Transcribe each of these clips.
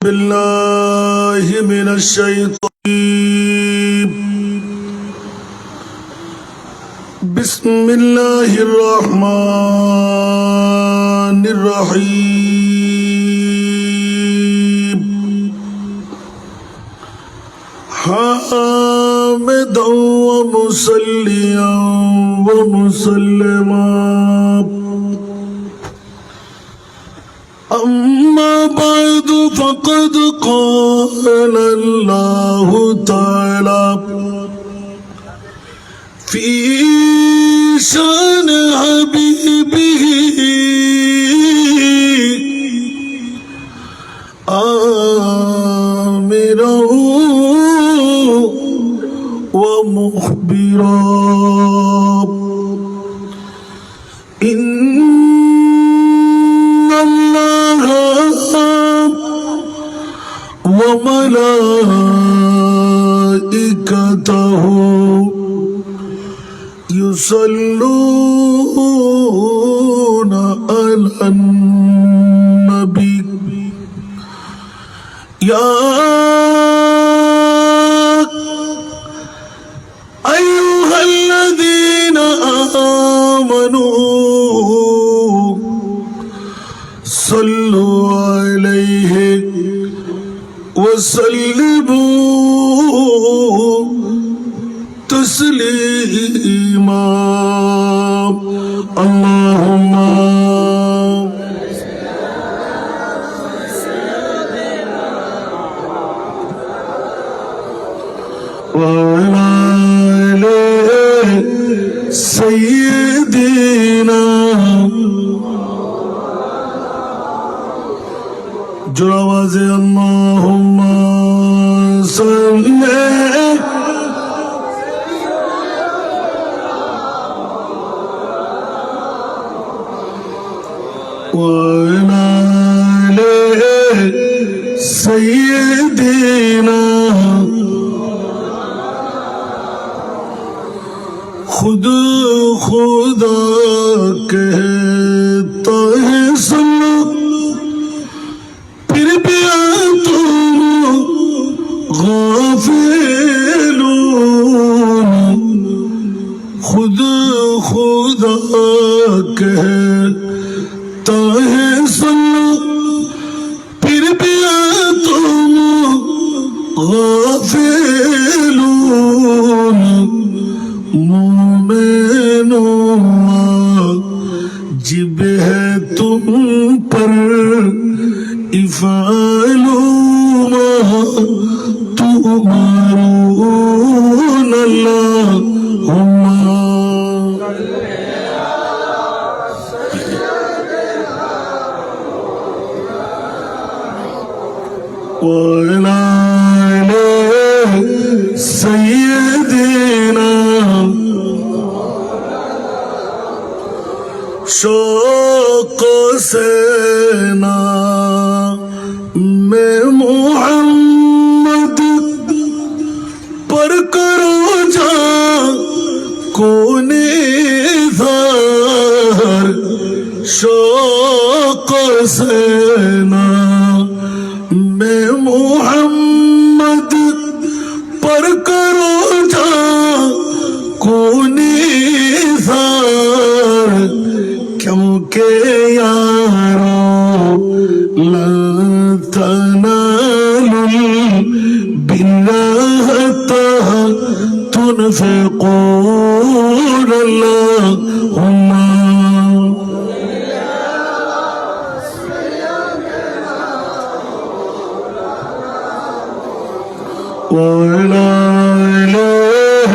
بالله من الشيطان بسم الله الرحمن الرحيم حامدا ومصليا ومسلما أما بعد فقد قال الله تعالى في شان حبيبه آمرا ومخبرا وملائكته يصلون على النبي يا أيها الذين آمنوا صلوا عليه وسلموا تسليما اللهم وعلى آله سيدنا جواز اللهم صل وعلى آله سيدنا خود خدا کہتا ہے سنو پھر بھی تم غافلون خود خدا کہتا ہے سنو پھر بھی تم غافلون مومنوں واجب ہے تم پر افعلوا ما تؤمرون اللهم وعلى آله سيدنا شوق سے میں محمد پر کرو جا کون ظاہر شوق سے میں محمد پر کرو جا کون ظاہر کیونکہ یارو لن تنالوا البر حتى تنفقون اللهم وعلى آله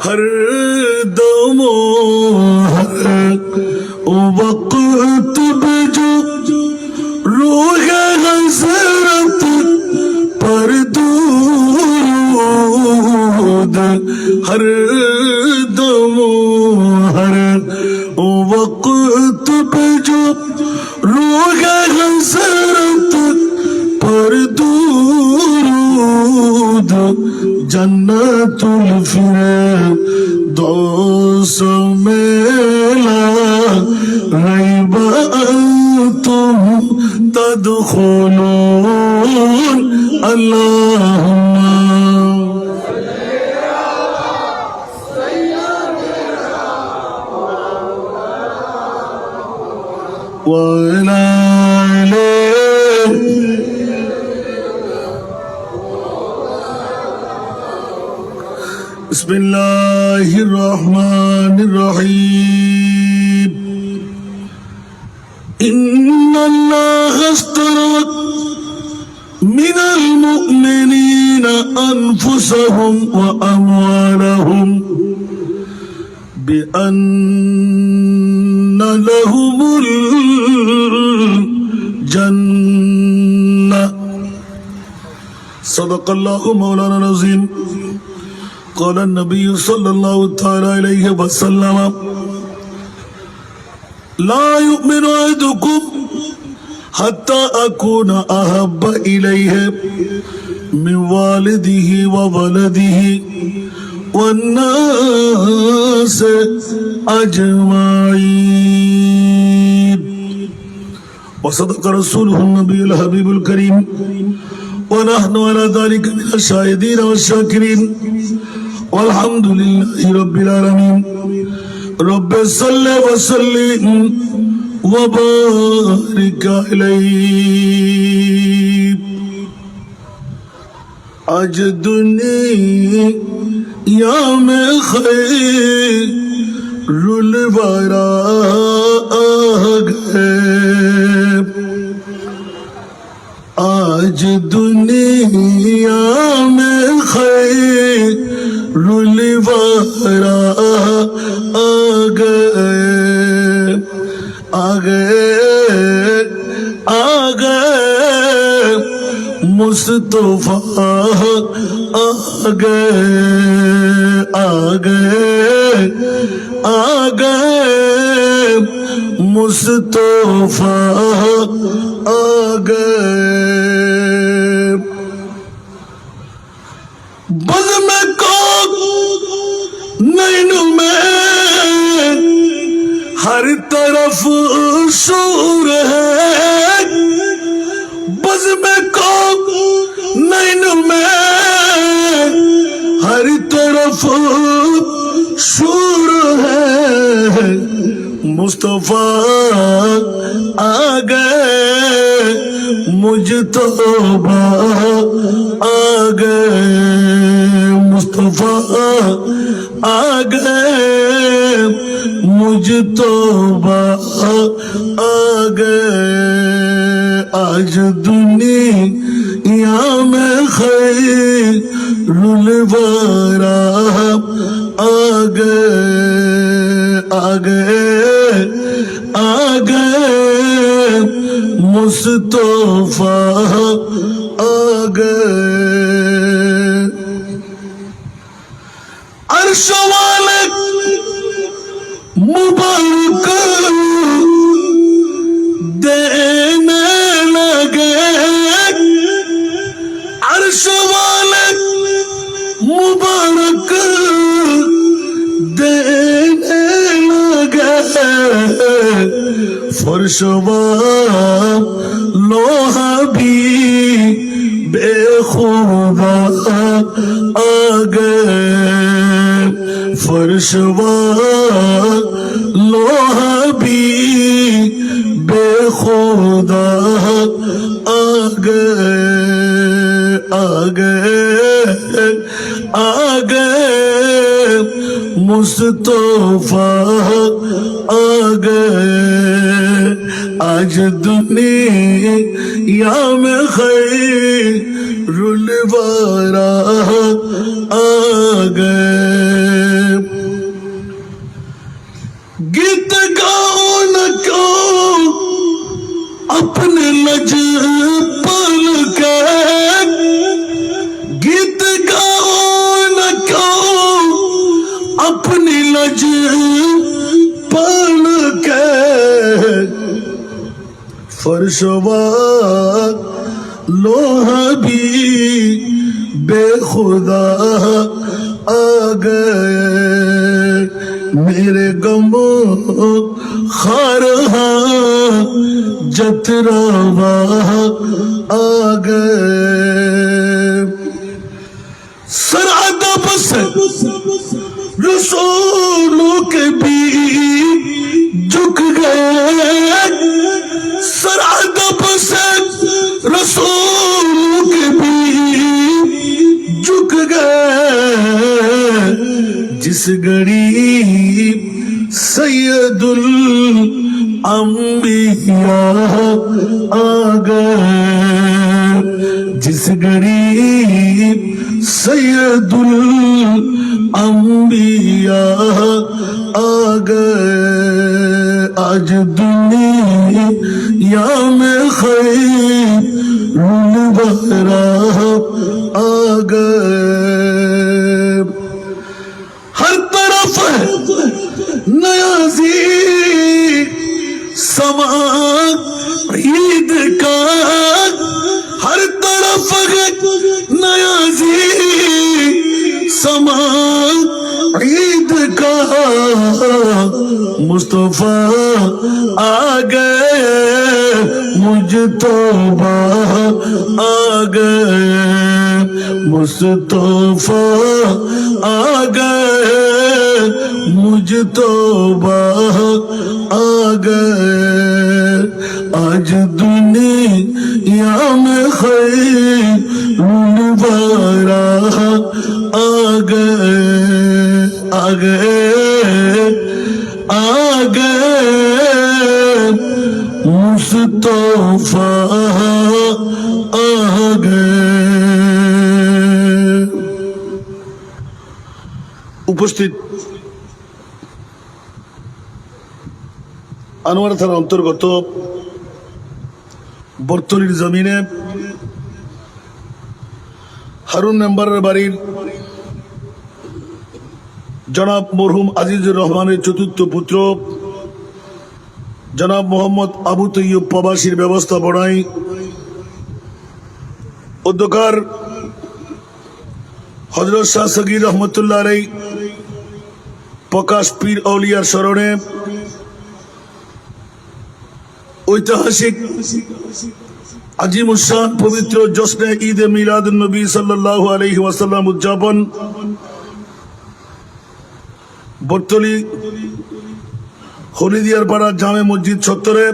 ہر دم ہر وقت پہ جو روح حسرت پر درود ہر دم ہر وقت پہ جو روح حسرت پر درود جنت الفردوس میں لا تدخلون اللهم وعلى آله بسم الله الرحمن الرحيم إن الله اشترى من المؤمنين أنفسهم وأموالهم بأن لهم الجنة صدق الله مولانا العظيم قال النبي صلى الله تعالى عليه وسلم لا يؤمن أحدكم حتى أكون أحب إليه من والده وولده والناس أجمعين وصدق رسوله النبي الحبيب الكريم ونحن على ذلك من الشاهدين والشاكرين والحمد لله رب العالمين رب صل وسلم وبارك عليه آج دنیا میں خیر الورا آ گئے آج دنیا میں خیر الورا آ گئے مصطفیٰ آ گئے مصطفیٰ آ گئے بزم کو نین میں ہر طرف شور ہے بزم کو نین میں ہر طرف شور ہے مصطفیٰ آ گئے مجتبیٰ آ گئے مصطفیٰ آ گئے مجتبیٰ آ گئے آج دنیا میں خیر الورا آ گئے مصطفیٰ آ گئے عرش والے مبارک دینے لگے عرش والے مبارک دینے لگے فرش لوہا بھی بے خدا آ گئے فرش لوہا بھی بے خدا آ گئے مصطفیٰ آ گئے آج دنیا میں خیر الورا آ گئے گیت گاؤ نہ کیوں اپنے لج پل کے گیت گاؤ نہ کیوں اپنی لج پل کے فرشوا لوہا بھی بے خدا آ گئے میرے غم خار जतरावा आ गए सरादब से रसूलों के भी झुक गए सरादब से रसूलों के भी झुक गए जिस घड़ी सैयदुल अंबिया आ गए जिस घड़ी सैयदुल अंबिया आ गए आज दुनिया में खैरुल वरा आ गए हर तरफ नया समा ईद का हर तरफ नया समा ईद का मुस्तफा आ गए मुझ तौबा आ गए मुस्तफा आ गए मुझ तौबा आ गए आज दुनिया में खैरुल वरा आ गए आ गए आ गए मुस्तफा आ गए उपस्थित আনোয়ার থানার অন্তর্গত বর্তলির জমিনে হারুন মেম্বারের বাড়ির জনাব মরহুম আজিজুর রহমানের চতুর্থ পুত্র জনাব মোহাম্মদ আবু তৈয়ব প্রবাসীর ব্যবস্থাপনায় অধ্যকার হযরত শাহ সগীর রহমতুল্লাহ আলাইহি প্রকাশ পীর আউলিয়ার স্মরণে ঐতিহাসিক আজিম উশান পবিত্র জশ্নে ঈদ এ মিলাদুন নবী সাল্লাল্লাহু আলাইহি ওয়াসাল্লাম উদযাপন বর্তলি হলিদিয়ার পাড়া জামে মসজিদ চত্বরে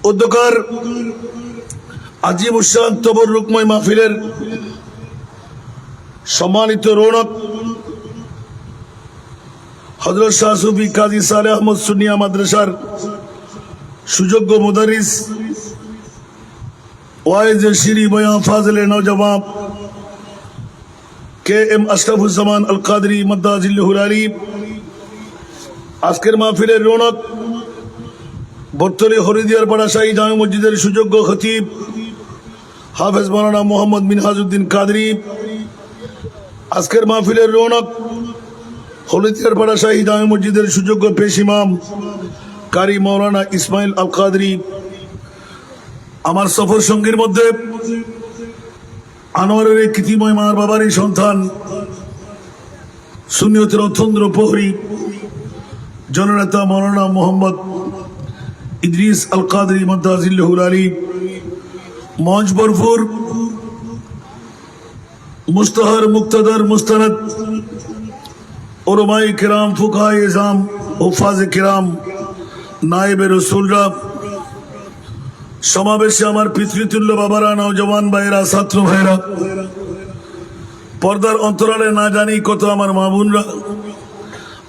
অধ্যকার আজিম উশান তবররুকময় মাহফিলের সম্মানিত রৌনক হযরত শাহ সুফি কাজী সালেহ আহমদ সুন্নিয়া মাদ্রাসার সুযোগ্য মুদারিস ওয়াইজ শিরি বয়ান ফাজিল নওজওয়ান কে এম আশরাফুজ্জামান আল কাদরি মাদ্দাজিল্লাহুল আলী আজকের মাহফিলের রৌনক বর্তলি হরিদিয়ার পাড়া শাহী জামে মসজিদের সুযোগ্য খতিব হাফেজ মাওলানা মোহাম্মদ মিনহাজউদ্দিন কাদরি আজকের মাহফিলের রৌনক হলিদিয়ার পাড়া শাহী জামে মসজিদের সুযোগ্য পেশ ইমাম কারি মাওলানা ইসমাইল আল কাদরি আমার সফর সঙ্গীর মধ্যে আনোয়ারের এই কৃতিময় মার বাবারই সন্তান সুন্নিয়তের অথন্দ্র প্রহরী জননেতা মাওলানা মোহাম্মদ ইদ্রিস আল কাদরি মাদ্দাজিল্লাহুল আলী মঞ্চ ভরপুর মুস্তাহার মুক্তাদার মুস্তানাদ ওলামায়ে কিরাম ফুকাহায়ে ইজাম হুফাজে কিরাম নায়েবে রসুলরা সমাবেশে আমার পিতৃতুল্য বাবারা নওজওয়ান ভাইয়েরা ছাত্র ভাইয়েরা পর্দার অন্তরালে না জানি কত আমার মা বোনরা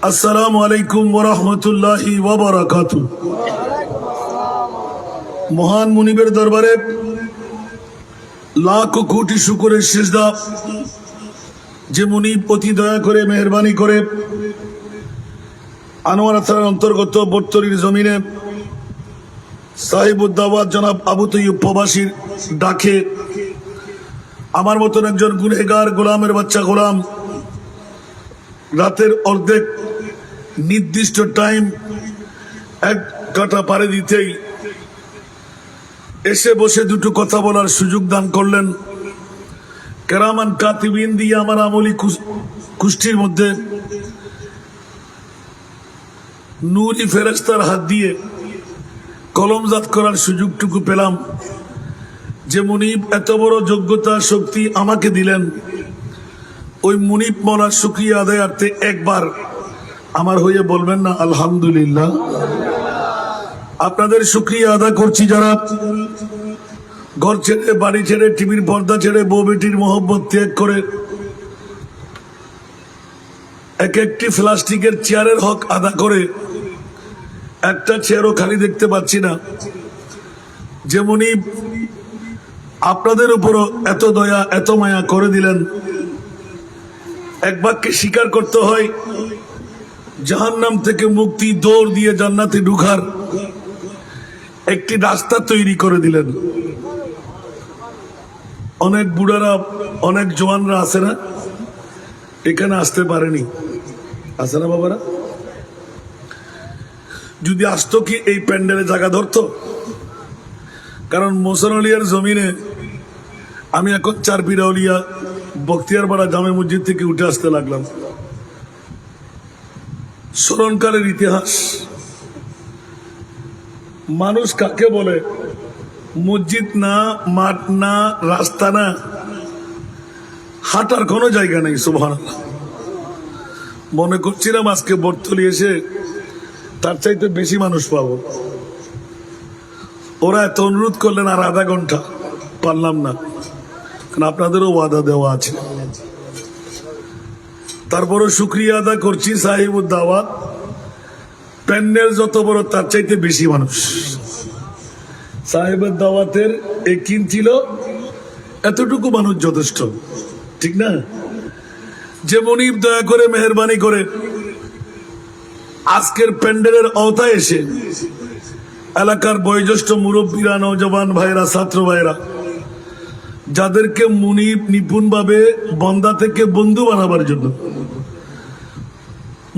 আসসালামু আলাইকুম ওয়া রাহমাতুল্লাহি ওয়া বারাকাতুহু মহান মুনিবের দরবারে লাখ কোটি শুকরের সিজদা যে মুনিব অতি দয়া করে মেহেরবানি করে আনোয়ার থানার অন্তর্গত বর্তলির জমিনে সাহিবুদ্দাওয়াত জনাব আবু তৈয়ব প্রবাসীর ডাকে আমার মতন একজন গুনহেগার গোলামের বাচ্চা গোলাম রাতের অর্ধেক নির্দিষ্ট টাইম এক কাটা পারে দিতেই এসে বসে দুটো কথা বলার সুযোগ দান করলেন। কেরামান কাতিবিন দিয়ে আমার আমলি কুষ্টির মধ্যে নুরি ফেরেশতার হাত দিয়ে কলমজাত করার সুযোগটুকু পেলাম, যে মুনিব এত বড় যোগ্যতা শক্তি আমাকে দিলেন, ওই মুনিব মৌলার শুকরিয়া আদায়ার্থে একবার আমার হয়ে বলবেন না আলহামদুলিল্লাহ? আপনাদের শুকরিয়া আদা করছি যারা ঘর ছেড়ে, বাড়ি ছেড়ে, টিভির পর্দা ছেড়ে, বউ বেটির মোহব্বত ত্যাগ করে এক একটি প্লাস্টিকের চেয়ারের হক আদা করে, একটা চেয়ারও খালি দেখতে পাচ্ছি না, যেমনি আপনাদের উপরও এত দয়া এত মায়া করে দিলেন। এক বাক্যে স্বীকার করতে হয়, জাহান্নাম থেকে মুক্তি, দৌড় দিয়ে জান্নাতে ঢুকার একটি রাস্তা তৈরি করে দিলেন। অনেক বুড়ারা, অনেক জওয়ানরা আছে না, এখানে আসতে পারেনি, আছে না বাবারা? যদি আসতো কি এই প্যান্ডেলে জায়গা ধরতো? কারণ মোসানলিয়ার জমিনে আমি এখন চারপিরাউলিয়া বখতিয়ারপাড়া জামে মসজিদ থেকে উঠে আসতে লাগলাম। স্মরণকালের ইতিহাস, মানুষ কাকে বলে? মসজিদ না, মাঠ না, রাস্তা না, হাঁটার কোনো জায়গা নেই। সুবহানাল্লাহ। মনে করছিলাম আজকে বটতলি এসে তার চাইতে বেশি মানুষ পাবো। ওরা এত অনুরোধ করলেন, আর আধা ঘন্টা পারলাম না, কারণ আপনাদেরও ওয়াদা দেওয়া আছে। তারপরও শুক্রিয়া আদা করছি সাহিবুদ দাওয়াত, প্যান্ডেল যত বড় তার চাইতে বেশি মানুষ। সাহেবের দাওয়াতের একিন ছিল এতটুকু মানুষ যথেষ্ট, ঠিক না? যে মনিব দয়া করে মেহেরবানি করে আজকের প্যান্ডেলের আওতায় এসে এলাকার বয়োজ্যেষ্ঠ মুরব্বীরা, নওজওয়ান ভাইরা, ছাত্র ভাইরা, যাদেরকে মুনিব নিপুণভাবে বন্দা থেকে বন্ধু বানাবার জন্য,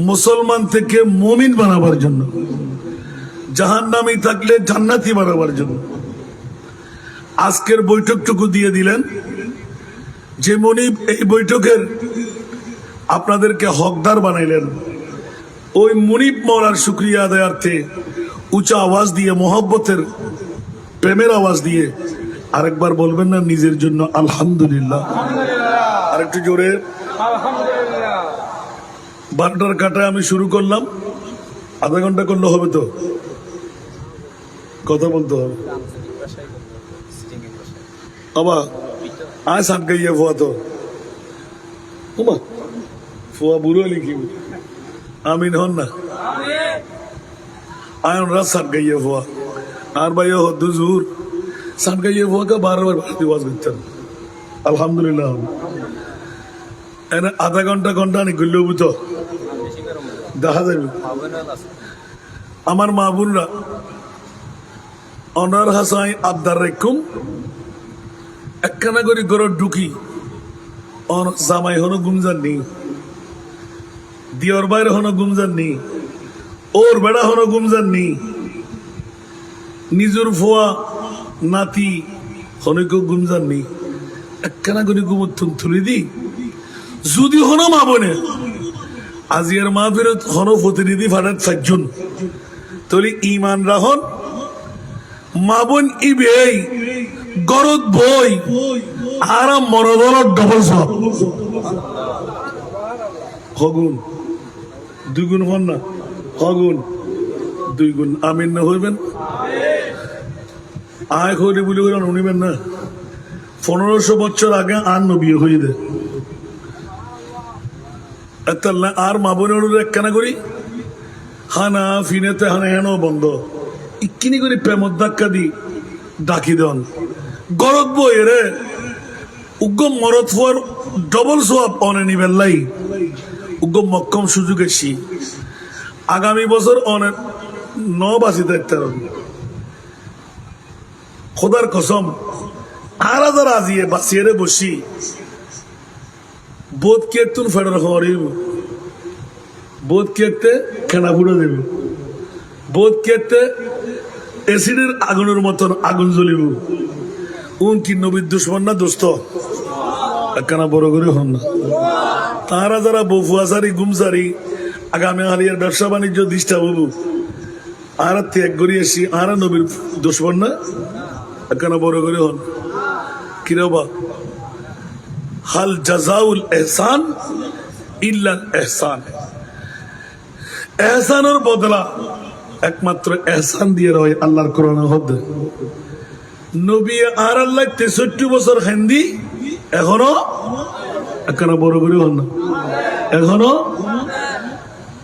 মুসলমান থেকে মুমিন বানাবার জন্য, জাহান্নামী থাকলে জান্নাতি বানাবার জন্য আজকের বৈঠকটুকু দিয়ে দিলেন। যে মুনিব এই বৈঠকের আপনাদেরকে হকদার বানাইলেন, ওই মুনিব মওলার শুকরিয়া আদায়ার্থে উঁচা আওয়াজ দিয়ে, মোহব্বতের প্রেমের আওয়াজ দিয়ে আরেকবার বলবেন না নিজের জন্য আলহামদুলিল্লাহ? আরেকটু জোরে আলহামদুলিল্লাহ। 12টার কাটায় আমি শুরু করলাম, আধা ঘন্টা করলে হবে তো? কথা বলতে হবে বাবা। আয় সাত গাইয়া ফোয়া তো ফোয়া বুড়ো লিখি আমিন হন না, আয়ন রাত সাত গাইয়া ফোয়া আর ভাই হদ্দুজুর সাত গাইয়া ফোয়া কা 12 বার দিওয়াজ করতেন আলহামদুলিল্লাহ। এনে আধা ঘন্টা ঘন্টা নি করলেও বুঝো দেখা যাবে। আমার মা বোনরা অনার হাসাই আবদার রেখুম একখানা করে গরর ঢুকি, জামাই হনো গুমজান নেই, দিয়র বাইরে হনো গুমজান নেই, ওর বেড়া হনো গুমজান নেই, নিজের ফোয়া নাতি হনক গুমজান নেই, একখানা করে গুমুত্থুন তুলি দি। যদি হনো মা বোনে আজিয়ার মা ফেরত হনো প্রতিনিধি ফাটাত 4 জন, তলি ইমান রাহন মা বোন ইবেই গরদ বই আর মরদর ডবল সব হগুন 2 গুণ হন না, হগুন 2 গুণ। আমিন না হইবেন? আয় হইলে বলি হইলেন উনিবেন না। 1500 বছর আগে আর নবী হয়ে দে আর মা বোনের একখানা করি হানা ফিনেতে হানা হেন বন্ধ ইকিনি করে প্রেমত ধাক্কা দি ডাকি দেন গরত বই রে উগ্র মরত ফোয়ার ডবল সোয়াব অনে নিবেন লাই উগ্র মক্কম সুযোগ এসি আগামী বছর অনে 9 বাসি দেখতে খোদার কসম আর হাজার আজিয়ে বাসিয়ে রে বসি বোধ কে তুন ফেডার হরিব বোধ কেতে খেনা ফুড়ে দেবে বোধ কেতে এসিডের আগুনের মতন আগুন জ্বলিব উন কি নবীর দুশ্মন না দোস্ত একখানা বড় করে হন না। তারা যারা বফুয়াশারি গুমসারি আগামী হারিয়ার ব্যবসা বাণিজ্য ডিস্টার্ব হবু আর ত্যাগ করি আসি আর নবীর দুশ্মন না কেন বড় করে হন কিরবা হাল জাজাউল এহসান ইল্লাল এহসান এহসানের বদলা একমাত্র এহসান দিয়ে রয় আল্লাহর কোরআন হদ নবী আর আল্লাহ 63 বছর হিন্দি এখনো কেন বড় করে হন না এখনো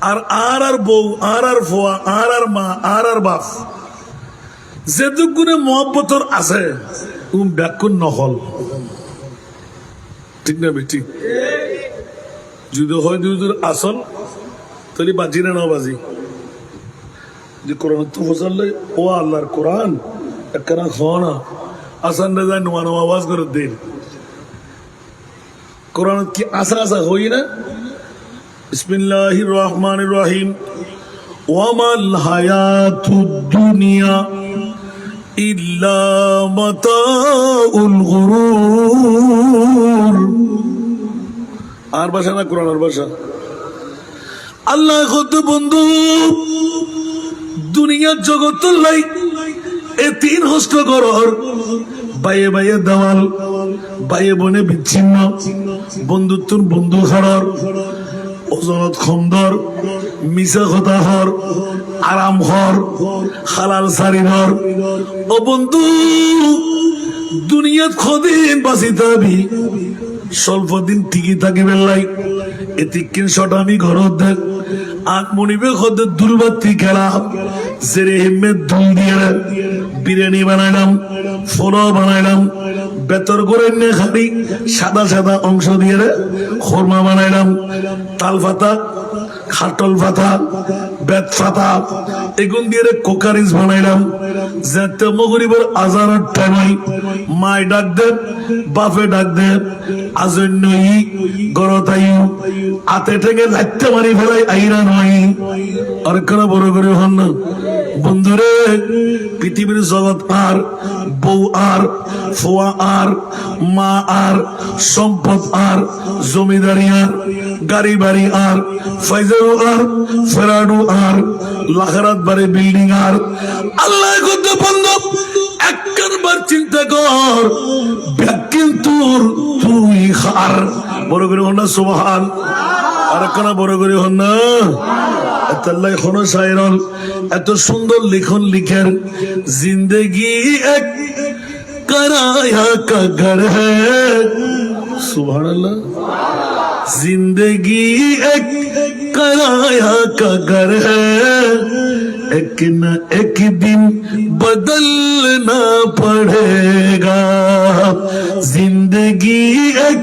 আর বউ আর ফোয়া আর মা আর বাপ যেটুকুনে মহব্বতর আছে ব্যাকুণ নহল ঠিক না বেটি যদি হয় যদি আসল তাহলে বাজি না বাজি যে কোরআন তো ফসলে ও আল্লাহর কোরআন একখানা খাওয়া না আসান না যায় নোয়া নোয়া আওয়াজ করে দিন কোরআন কি আসা আসা হই না বিসমিল্লাহির রহমানির রহিম ওয়ামাল হায়াতুদ দুনিয়া ইল্লা মাতাউল গুরুর আর ভাষা না কোরআনের ভাষা আল্লাহ কত বন্ধু দুনিয়ার জগৎ লাই এ তিন হস্ত ঘর বাইয়ে বাইয়ে দেওয়াল বাইয়ে বনে বিচ্ছিন্ন বন্ধুত্বর বন্ধু হারার ওজনত খন্দর মিশা কথা হর আরাম হর হালাল সারি হর ও বন্ধু দুনিয়াত কদিন বাঁচিতে হবি স্বল্প দিন ঠিকই থাকিবে লাই এতিকিন শটামি ঘর দেখ আগ মনিবে খদের দুলবাতি খেলা জেরে হিম্মের দুল দিয়ে বিরিয়ানি বানাইলাম ফোলাও বানাইলাম বেতর করে নে খালি সাদা সাদা অংশ দিয়ে খোরমা বানাইলাম তাল পাতা খাটল পাতা বেত পাতা এগুন দিয়ে কোকারিজ বানাইলাম যাতে মগরিবের আজানের টাইমাই মায় ডাক দে বাপে ডাক দে আজন্য ই গরতাই আতে থেকে যাইতে মারি ফেলাই আইরা নয় আর কেন বড় করে হন না বন্ধুরে পৃথিবীর জগৎ আর বউ আর ফোয়া আর মা আর সম্পদ আর জমিদারি আর গাড়ি বাড়ি আর ফাইজারু আর ফেরাডু আর লাখারাত বাড়ি বিল্ডিং আর আল্লাহ করতে বন্ধ একবার চিন্তা কর কিন্তু তুই হার বড় করে হন না সুবহান আর কেন বড় করে হন না এখনো শায়রল এত সুন্দর লিখন লিখেন জিন্দগি এক कराया का घर है सुभानअल्लाह जिंदगी एक कराया का घर है एक न एक दिन बदलना पड़ेगा जिंदगी एक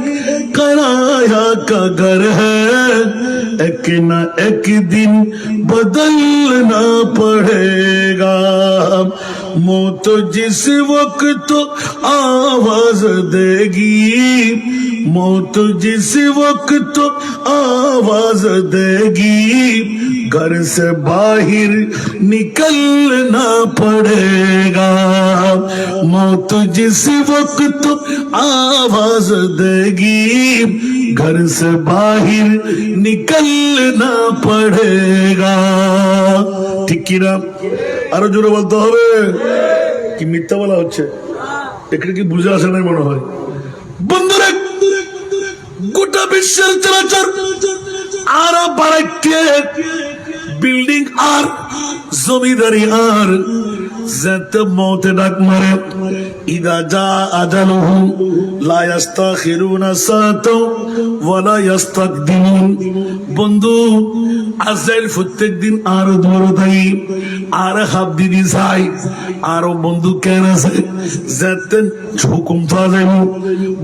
कराया का घर है एक न एक दिन बदलना पड़ेगा मौत जिस वक्त आवाज देगी मौत जिस वक्त आवाज देगी घर से बाहर निकलना पड़ेगा मौत जिस वक्त आवाज देगी घर से बाहर निकलना पड़ेगा ठीक की ना আরো জোরে বলতে হবে কি মিথ্যা বলা হচ্ছে এখানে কি বুঝে আসে নাই মনে হয় বন্ধুরা গোটা বিশ্বের চলাচল আর বাড়াইতে বিল্ডিং আর জমিদারি আর যাতে মৌতে ডাক মারে ইদা জা আজালুহুম লা ইস্তাখিরুনা সাআতা ওয়া লা ইস্তাকদিমুন বন্ধু আজরাইল প্রত্যেকদিন আর দৌড়াই আর হাত দিদি চাই আর বন্ধু কেন আছে যাতে হুকুম পাওয়া যাবে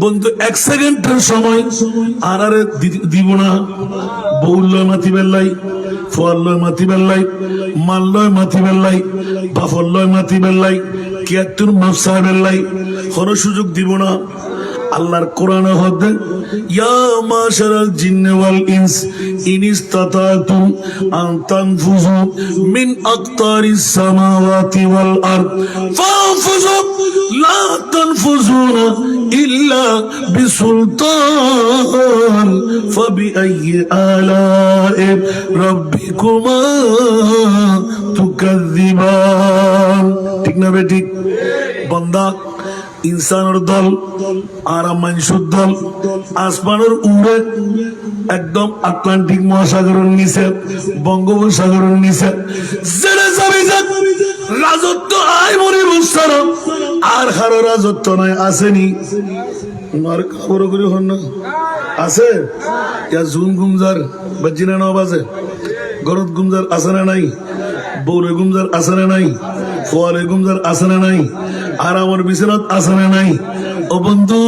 বন্ধু এক সেকেন্ডের সময় আর আরে দিব না বউল্লয় মাতি বেল্লাই ফোয়াল্লয় মাতি বেল্লাই মাল্লয় মাতি বেল্লাই বাফল্লয় মাতি বেল্লাই কিয়াত্তর মাফসা বেল্লাই কোনো সুযোগ দিব না আল্লাহর কোরআনে হদে ইয়া মাশারাল জিন্নি ওয়াল ইনস ইন ইসতাতাতুম আন তানফুযু মিন আকতারিস সামাওয়াতি ওয়াল আরদ ফানফুযু লা তানফুযুনা ইল্লা বিসুলতান ফাবিআইয়ি আলা'i রাব্বিকুমা তুকাযযিবান। ঠিক না বেঠিক? বান্দা ইনসানের দল আর মানুষের দল আসমানের উপরে একদম আটলান্টিক মহাসাগরের নিচে বঙ্গোপসাগরের নিচে জেনে যাবি রাজত্ব আয় মনে বুঝছার আর কারো রাজত্ব নাই। আসেনি মার খবর করি হন না আছে ইয়া জুন গুমজার বাজিনা ন বাজে গরত গুমজার আছে না নাই, বৌরে গুমজার আছে না নাই, ফোয়ারে গুমজার আছে না নাই, আর আমার বিছানাত আছে না নাই। ও বন্ধু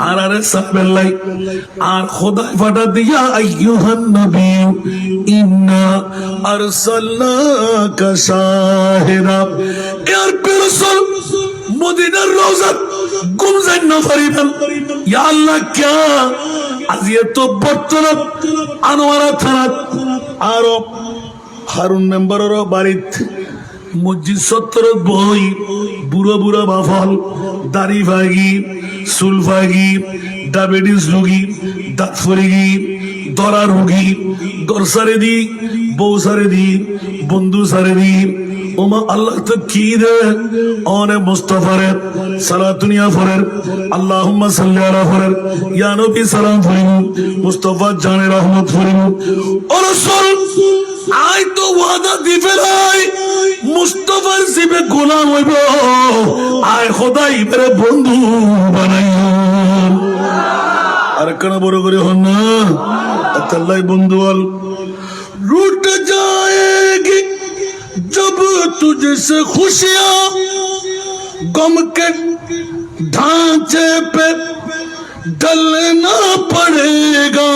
আর আরে সাবেল্লাই আর খোদাই ফাটা দিয়া আইয়ুহান নবী ইন্না আরসালনাকা শাহিরা। এর রাসূল মদিনার রওজা গুমজান না পারিবেন। ইয়া আল্লাহ কে আজিয়ে তো বর্তমান আনোয়ারা থানাত আর হারুন মেম্বারের বাড়িত মসজিদ সত্তরত বই বুড়ো বুড়ো বাফল দাড়ি ভাগি চুল ভাগি ডায়াবেটিস রোগী দাঁত ফরিগি দরা রোগী ঘর সারে দি বউ সারে দি বন্ধু সারে দি ওমা আল্লাহ তো কি দে অনে মুস্তাফারে সালাতুনিয়া ফরের আল্লাহুম্মা সাল্লি আলা ফরের ইয়া নবী সালাম ফরিমু মুস্তাফা জানে রহমত ফরিমু। ও রাসূল আই তো ওয়াদা দি ফেলাই মুস্তাফার জিবে গোলাম হইব, আয় খোদাই মেরে বন্ধু বানাইও। আর কেন বড় করে হন না আল্লাহ বন্ধু বল रूठ जाएगी जब तुझसे खुशियां गम के ढांचे पे ढलना पड़ेगा।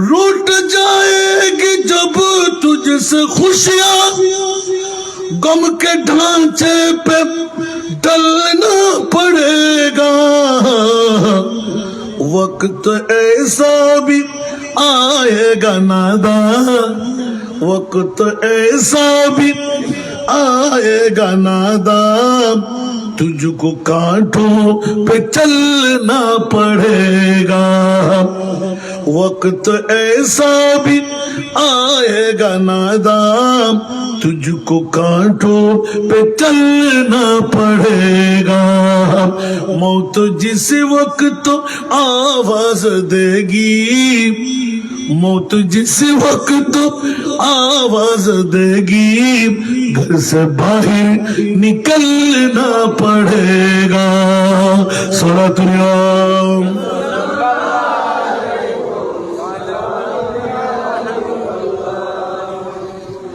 रूठ जाएगी जब तुझसे खुशियां गम के ढांचे पे ढलना पड़ेगा। वक्त ऐसा भी आएगा नादान, वक्त ऐसा भी आएगा नादान, तुझको कांटों पे चलना पड़ेगा। वक्त ऐसा भी आएगा नादान, तुझको कांटों पे चलना पड़ेगा। मौत जिस वक्त आवाज देगी, मौत जिस वक्त आवाज देगी, घर से बाहर निकलना पड़ेगा। सलातुल्लाह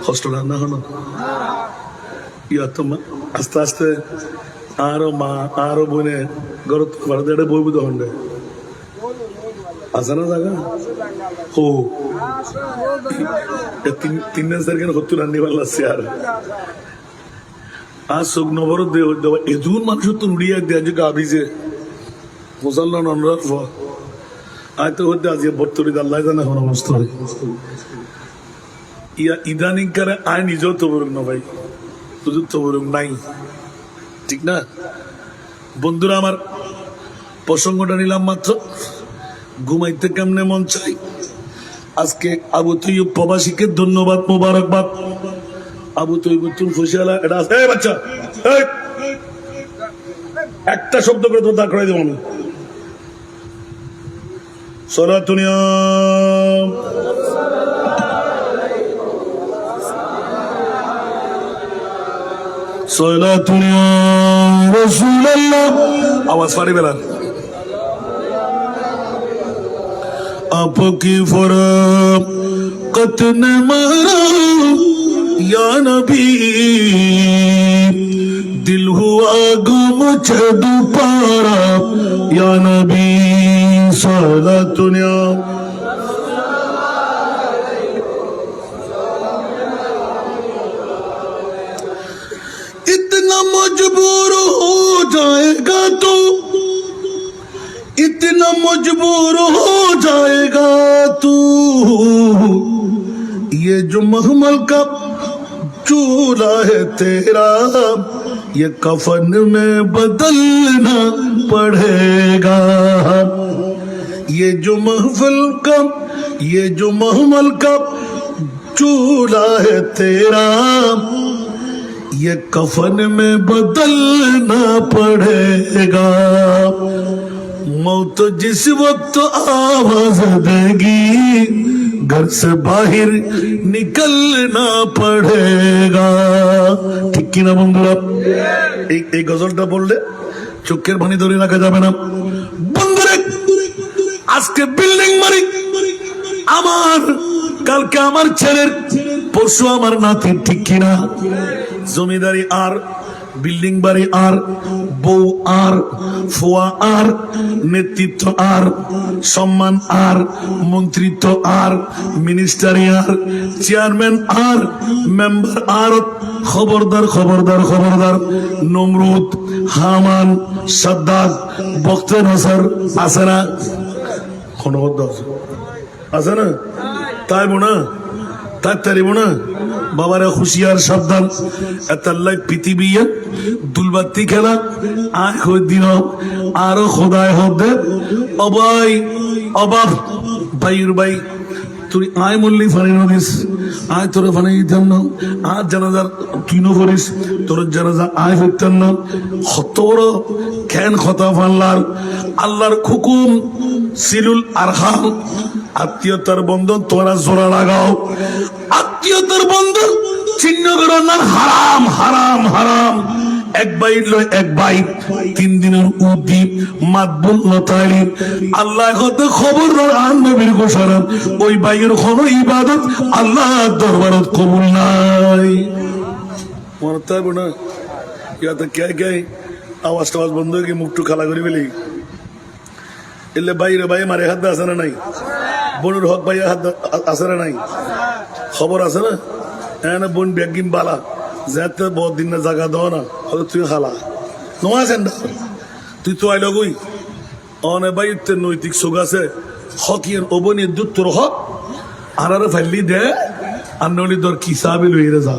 কষ্ট না হলো ইয়া তো আস্তে আস্তে আরো মা আরো বোনে গরত বাড়াতে বই বুঝে হন্ডে আছে না জায়গা হো তিন কেন হতো রান্নি পারল আর আজ চোখ নবর দেওয়া এদুন মানুষ তো উড়িয়ে দেওয়া যে গাভিজে মুসলমান অনুরাগ আয় তো হতে আজ বর্তরি আল্লাহ জানা এখন অবস্থা ইয়া ইদানিং কারে আয় নিজেও তো বলুন না ভাই, তুই তো বলুন নাই। ঠিক না বন্ধুরা, আমার প্রসঙ্গটা নিলাম মাত্র ঘুমাইতে কেমনে মন চাই। আজকে আবু তৈয়ব প্রবাসীকে ধন্যবাদ মোবারকবাদ। আবু তৈয়ব তুমি খুশি হলা এটা বাচ্চা একটা শব্দ করে তো দাঁড় করাই দেবো আমি। সলাতুনিয়া সলাতুনিয়া রাসূলুল্লাহ আওয়াজ পারি বেলা आपकी फरकत ने मारा या नबी, दिल हुआ गुम दोबारा या नबी। सलातुनिया इतना मजबूर हो जाएगा तो, इतना मजबूर हो जाएगा तू, ये जो महमल का चूल्हा है तेरा, ये कफन में बदलना पड़ेगा। ये जो महफिल का, ये जो महमल का चूल्हा है तेरा ये कफन में बदलना पड़ेगा मौत जिस वक्त आवाज देगी घर से बाहर निकलना पड़ेगा ठीक की ना बंधुरा এই গজলটা বললে চোখের পানি ধরে রাখা যাবে না বন্ধুরা আজকে বিল্ডিং মালিক আমার কালকে আমার ছেলের পরশু আমার নাতির ঠিক কিনা জমিদারি আর বিল্ডিং বাড়ি আর বউ আর ফোয়া আর নেতৃত্ব আর সম্মান আর মন্ত্রিত্ব আর মিনিস্টারি আর চেয়ারম্যান আর মেম্বার আর খবরদার খবরদার খবরদার নমরুদ হামান সাদ্দাত বখতে নসর আছে না খনবদ্ধ আছে না তাই বোনা তাই তারি বোনা বাবারা হুশিয়ার সাবধান এতাল্লাই পৃথিবী দুলবাতি খেলা আর দিন আরো খোদায় হদে অবাই অবাব ভাইয়ের ভাই তুই আয় মল্লি ফানি নদিস আয় তোরা ফানি দিতাম না আর জানাজার তুই ন করিস তোর জানাজা আয় হইতাম না কত বড় খ্যান খতা ফানলার আল্লাহর হুকুম সিলুল আরহাম আত্মীয়তার বন্ধন তোরা জোড়া লাগাও আত্মীয়তার বন্ধন চিহ্ন করো না হারাম হারাম হারাম এক বাইর লয় এক বাই 3 দিনের উদ্দি মাতবুল নতাইলি আল্লাহ হতে খবরদার আর নবীর ঘোষণা ওই বাইয়ের কোনো ইবাদত আল্লাহর দরবারত কবুল নাই মনে তাই বোনা ইয়াতে কে কে আওয়াজ টাওয়াজ বন্ধ হয়ে মুখটু খালা করে ফেলি এলে বাইরে ভাই মারে হাত আছে না নাই বোনের হক ভাই হাত আছে না নাই খবর আছে না হ্যাঁ বোন ব্যাগিম বালা যাতে বহুত দিন না জায়গা দাও না হয়তো তুই খালা নোয়া আছেন না তুই তো আইল গই অনে ভাই নৈতিক সুখ আছে হকিয়ের অবনী দুধ তোর হক আর ফাইলি দে আর নলি তোর কি সাবি লইরে যা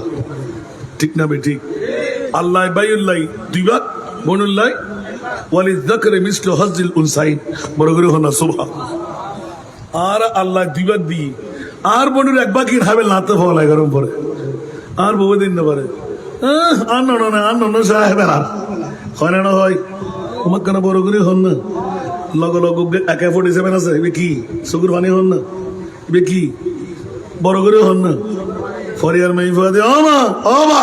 ঠিক না বে ঠিক আল্লাহ বাইউল্লাহ দুইবার বনুল্লাহ ওয়ালি যাকরে মিসলু হাজ্জিল উনসাইন বড় করে হনা সুবহান আর আল্লাহ দুইবার দি আর বনুর এক বাকি খাবে লাতে ফলাই গরম পরে আর বউ দিন না পারে আর নন সাহেব আর হয় না হয় তোমার কেন বড় করে হন না লগ লগ AK-47 আছে এবে কি চকুর পানি হন না এবে কি বড় করে হন না ফরিয়ার মাই ফুয়া দে ও মা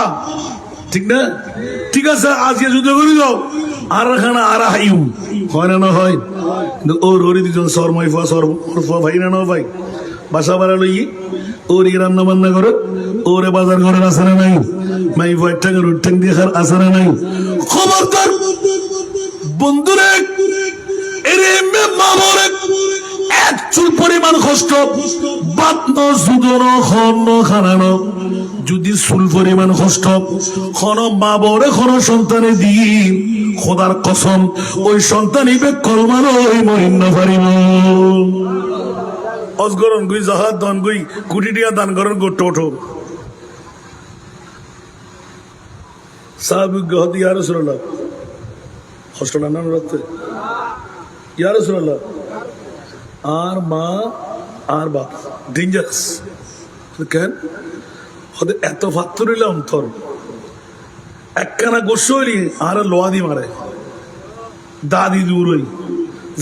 ঠিক না ঠিক আছে আজকে যুদ্ধ করে যাও আর খানা আর হাইউ হয় না হয় কিন্তু ওর ওরি দুজন সর মাই ফুয়া ভাই না ভাই বাসা বাড়া লই ওর রান্না বান্না করে ওরে বাজার ঘরের আসারা নাই মাই ভয়টা রুট্টাং দিয়ে খার আসারা নাই খবরদার বন্ধুরে এরে মামরে এক চুল পরিমাণ কষ্ট বাতন সুদন খন্ন খানানো যদি চুল পরিমাণ কষ্ট খন মা বরে খন সন্তানে দি খোদার কসম ওই সন্তান ইবে কলমানো ওই মহিন্ন পারিব অজগরণ গুই জাহাজ দান গুই কোটি টিয়া দান করেন গো টোটো সাহাবী গহদি ইয়া রাসূলুল্লাহ কষ্ট না না রাতে ইয়া রাসূলুল্লাহ আর মা আর বাপ ডেঞ্জারাস কেন হতে এত ফাত্তরিলে অন্তর একখানা গোসলি আর লোয়া দি মারে দাদি দূরই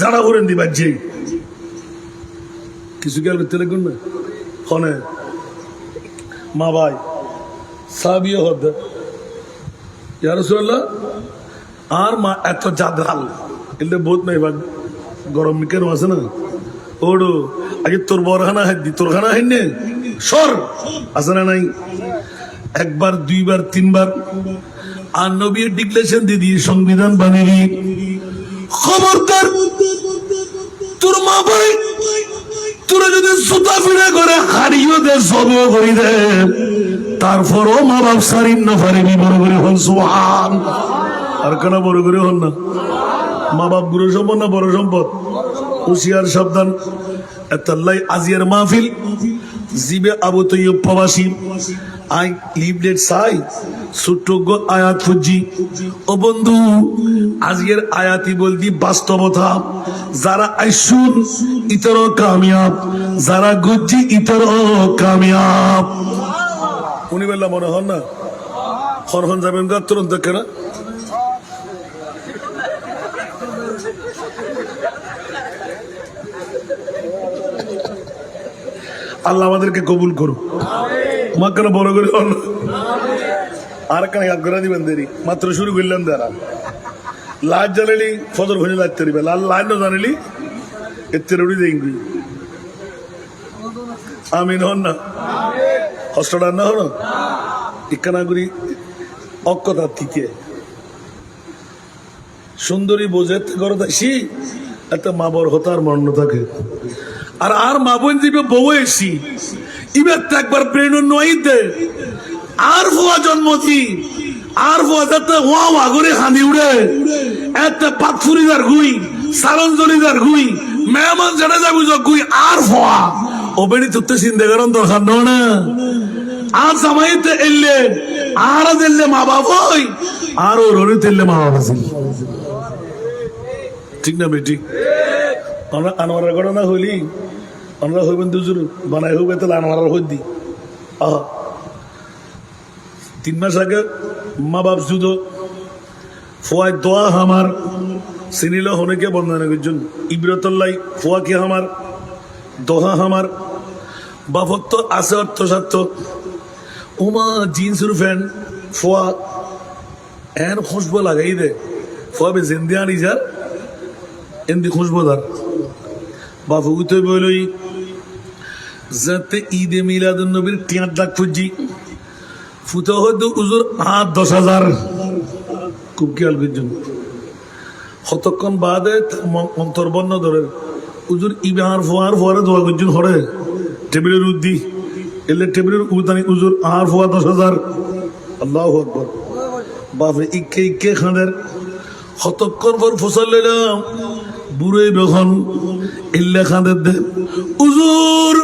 যারা করেন দিবার যে কিছু কি আর করতে লাগবেন না কনে মা ভাই সাবিও হতে ইয়া রাসূলুল্লাহ আর মা এত জাদরাল এলে বহুত নাই ভাগ গরম কেন আছে না ওড়ো আগে তোর বরখানা হাদ্দি তোর খানা হাইনে সর আছে না নাই একবার দুইবার তিনবার আর নবীর ডিক্লেরেশন দিয়ে দিয়ে সংবিধান বানিয়ে খবরদার তোর মা ভাই তোরা যদি সুতা ফিরে করে হারিয়ে দে সব করি দে তারপরও মা বাপ সারিন না পারিনি বড় করে হন সুবহান আর কেন বড় করে হন না মা বাপ গুরু সম্পদ না বড় সম্পদ হুশিয়ার সাবধান এতাল্লাই আজিয়ার মাহফিল জিবে আবু তৈয়ব প্রবাসী আই লিভলেট চাই ছোট্ট আয়াত খুঁজি ও বন্ধু আজকের আয়াতি বলতি বাস্তবতা যারা আইসুন ইতর কামিয়াব যারা গুজ্জি ইতর কামিয়াব উনি বললাম মনে হন না হন যাবেন গা তুরন্ত কেনা আল্লাহ আমাদেরকে কবুল করুক মাকে বড় করে আর কেন এক করে দিবেন দেরি মাত্র শুরু করলেন তারা লাইট জ্বালালি ফজর ভেজে লাগতে দিবে লাল লাইট না জানালি এতে রুড়ি দেখবি আমিন হন না হস্টডার না হন ইকানাগুড়ি অক্ষতার থেকে সুন্দরী বোঝে করো তাই একটা মা বড় হতার মর্ণ থাকে আর মা বোন দিবে বউ এসি এবার তো একবার প্রেরণ নইতে আর ভুয়া জন্মতি আর ভুয়া যাতে ওয়া করে হাঁদি উড়ে একটা পাথুরিদার গুই সারঞ্জলিদার গুই মেহমান জানা যাবো গুই আর ভুয়া ও বেড়ি তুতে চিন্তা করেন দরকার না আর জামাইতে এলে আর দিল্লে মা বাবা আর ওর হরে তেললে মা বাবা ঠিক না বেটি আমরা আনোয়ারের ঘটনা হইলি আমরা হইবেন দুজুর বানাই হইবে তাহলে আনোয়ারের হই দি 3 মাস আগে মা বাপ শুধু ফুয়াই দোয়া আমার চিনিল হনেকে বন্ধনে করছেন ইব্রতল্লাই ফুয়া কি আমার দোহা আমার বাপত তো আছে অর্থ স্বার্থ উমা জিন্সের ফ্যান ফুয়া এন খুশবো লাগাই দে ফুয়া বে জিন্দি আনি যার এমনি খুশবোদার বাপু উঠে বলই যাতে ঈদে মিলাদুন নবীর টিয়ার ডাক খুঁজি ফুটো হয়তো উজুর 8-10,000 খুব খেয়াল করছেন কতক্ষণ বাদে অন্তর্বর্ণ ধরে উজুর ইবার ফোয়ারে দোয়া করছেন হরে টেবিলের উদ্দি এলে টেবিলের উদানি উজুর 10,000 আল্লাহু আকবার বাপরে ইকে খানের কতক্ষণ পর ফসল লইলাম বুড়ে বেখন এলে খানের দে উজুর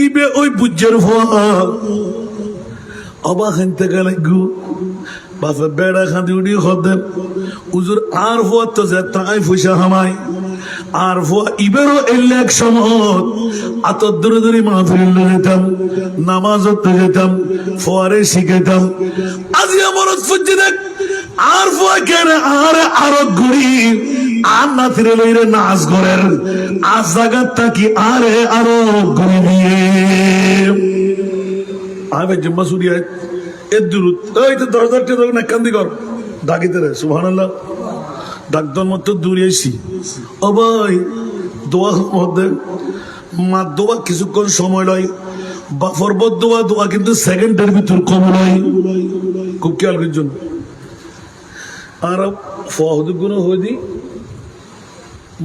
ইবে ওই বুঝের ফোয়া অবা খানতে গেলে গু বাপে বেড়া খাঁদি উড়ি খদে উজুর আর ফোয়া তো যে তাই পয়সা হামাই আর ফোয়া ইবেরও এলে এক সময় আত দূরে দূরে মাহফিল যেতাম নামাজ যেতাম ফোয়ারে শিখেতাম আজি আমার ফুজি দেখ আর ফোয়া কেন আর আরো ঘুরি আর না ফিরে লইরে নাচ করেন আজ জায়গার থাকি আরে আরো ঘুরি দিয়ে আমি জম্মা সুরিয়া এর দূরত এই তো 10,000 টাকা না কান্দি কর ডাকিতে রে সুবহানাল্লাহ ডাকদর মতো দূরে এসি ও ভাই দোয়া মধ্যে মা দোয়া কিছুক্ষণ সময় লয় বা ফরবত দোয়া কিন্তু সেকেন্ডের ভিতর কম নয় খুব খেয়াল করছেন আর ফহদ গুণ হয়ে দি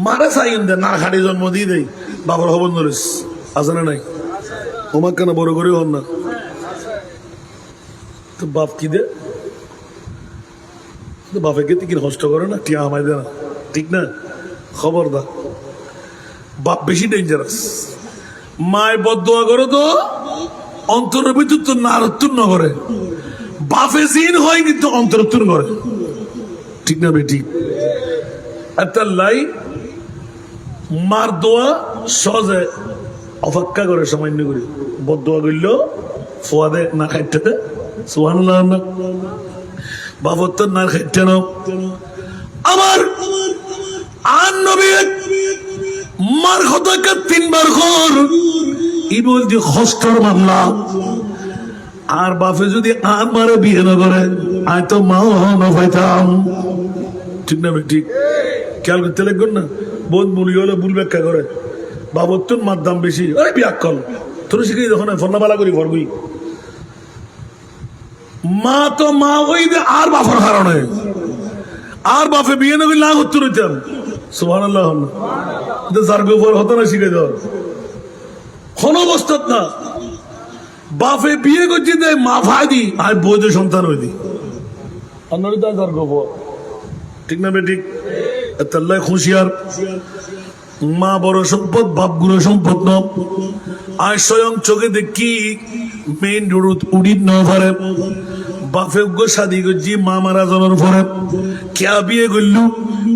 মারা চাইন দে না খাড়ি জন্ম দিয়ে দেয় বাবার হবন ধরিস আছে না নাই তোমার কেন বড় করে হন না তো বাপ কি দে বাপে কে কি নষ্ট করে না টিয়া আমায় দে না ঠিক না খবরদার বাপ বেশি ডেঞ্জারাস মায় বদদোয়া করো তো অন্তরের ভিতর তো নারত্তুর ন করে বাপে জিন হয় কিন্তু অন্তরত্তুর করে ঠিক না বেটি একটা লাই মার দোয়া সহজে অপেক্ষা করে সামান্য করে বদদোয়া করলেও ফোয়াদে না খাইতে সুবহানাল্লাহ না বাবর তো না খাইতে না আমার আর নবী মার খতকে 3 বার ঘর ই বলতে হস্তর মামলা আর বাপে যদি আর মারে বিয়ে না করে আয় তো মাও না পাইতাম ঠিক না ঠিক খেয়াল করতে লাগবেন না বোধ মুড়ি হলে ভুল ব্যাখ্যা করে বাবর তোর মার দাম বেশি আরে বিয়াক কল তোর শিখে যখন ফন্নাবালা করি ভরবি মা তো মা ওই দে আর বাপর কারণে আর বাপে বিয়ে না করলে না করতে রইতাম সুবহানাল্লাহ যার গোবর হতো না শিখে দেওয়ার কোন অবস্থা না বাপে বিয়ে করছি দে মা ভাই দি আর বৈধ সন্তান হই দি যার গোবর ঠিক না বেঠিক তাল্লাই খুশিয়ার মা বড় সম্পদ বাপ গুলো সম্পদ ন আর স্বয়ং চোখে দেখি মেইন রোড উড়িত নভারে বাফে গো শাদি করছি মা মারা জনের পরে কেয়া বিয়ে করলু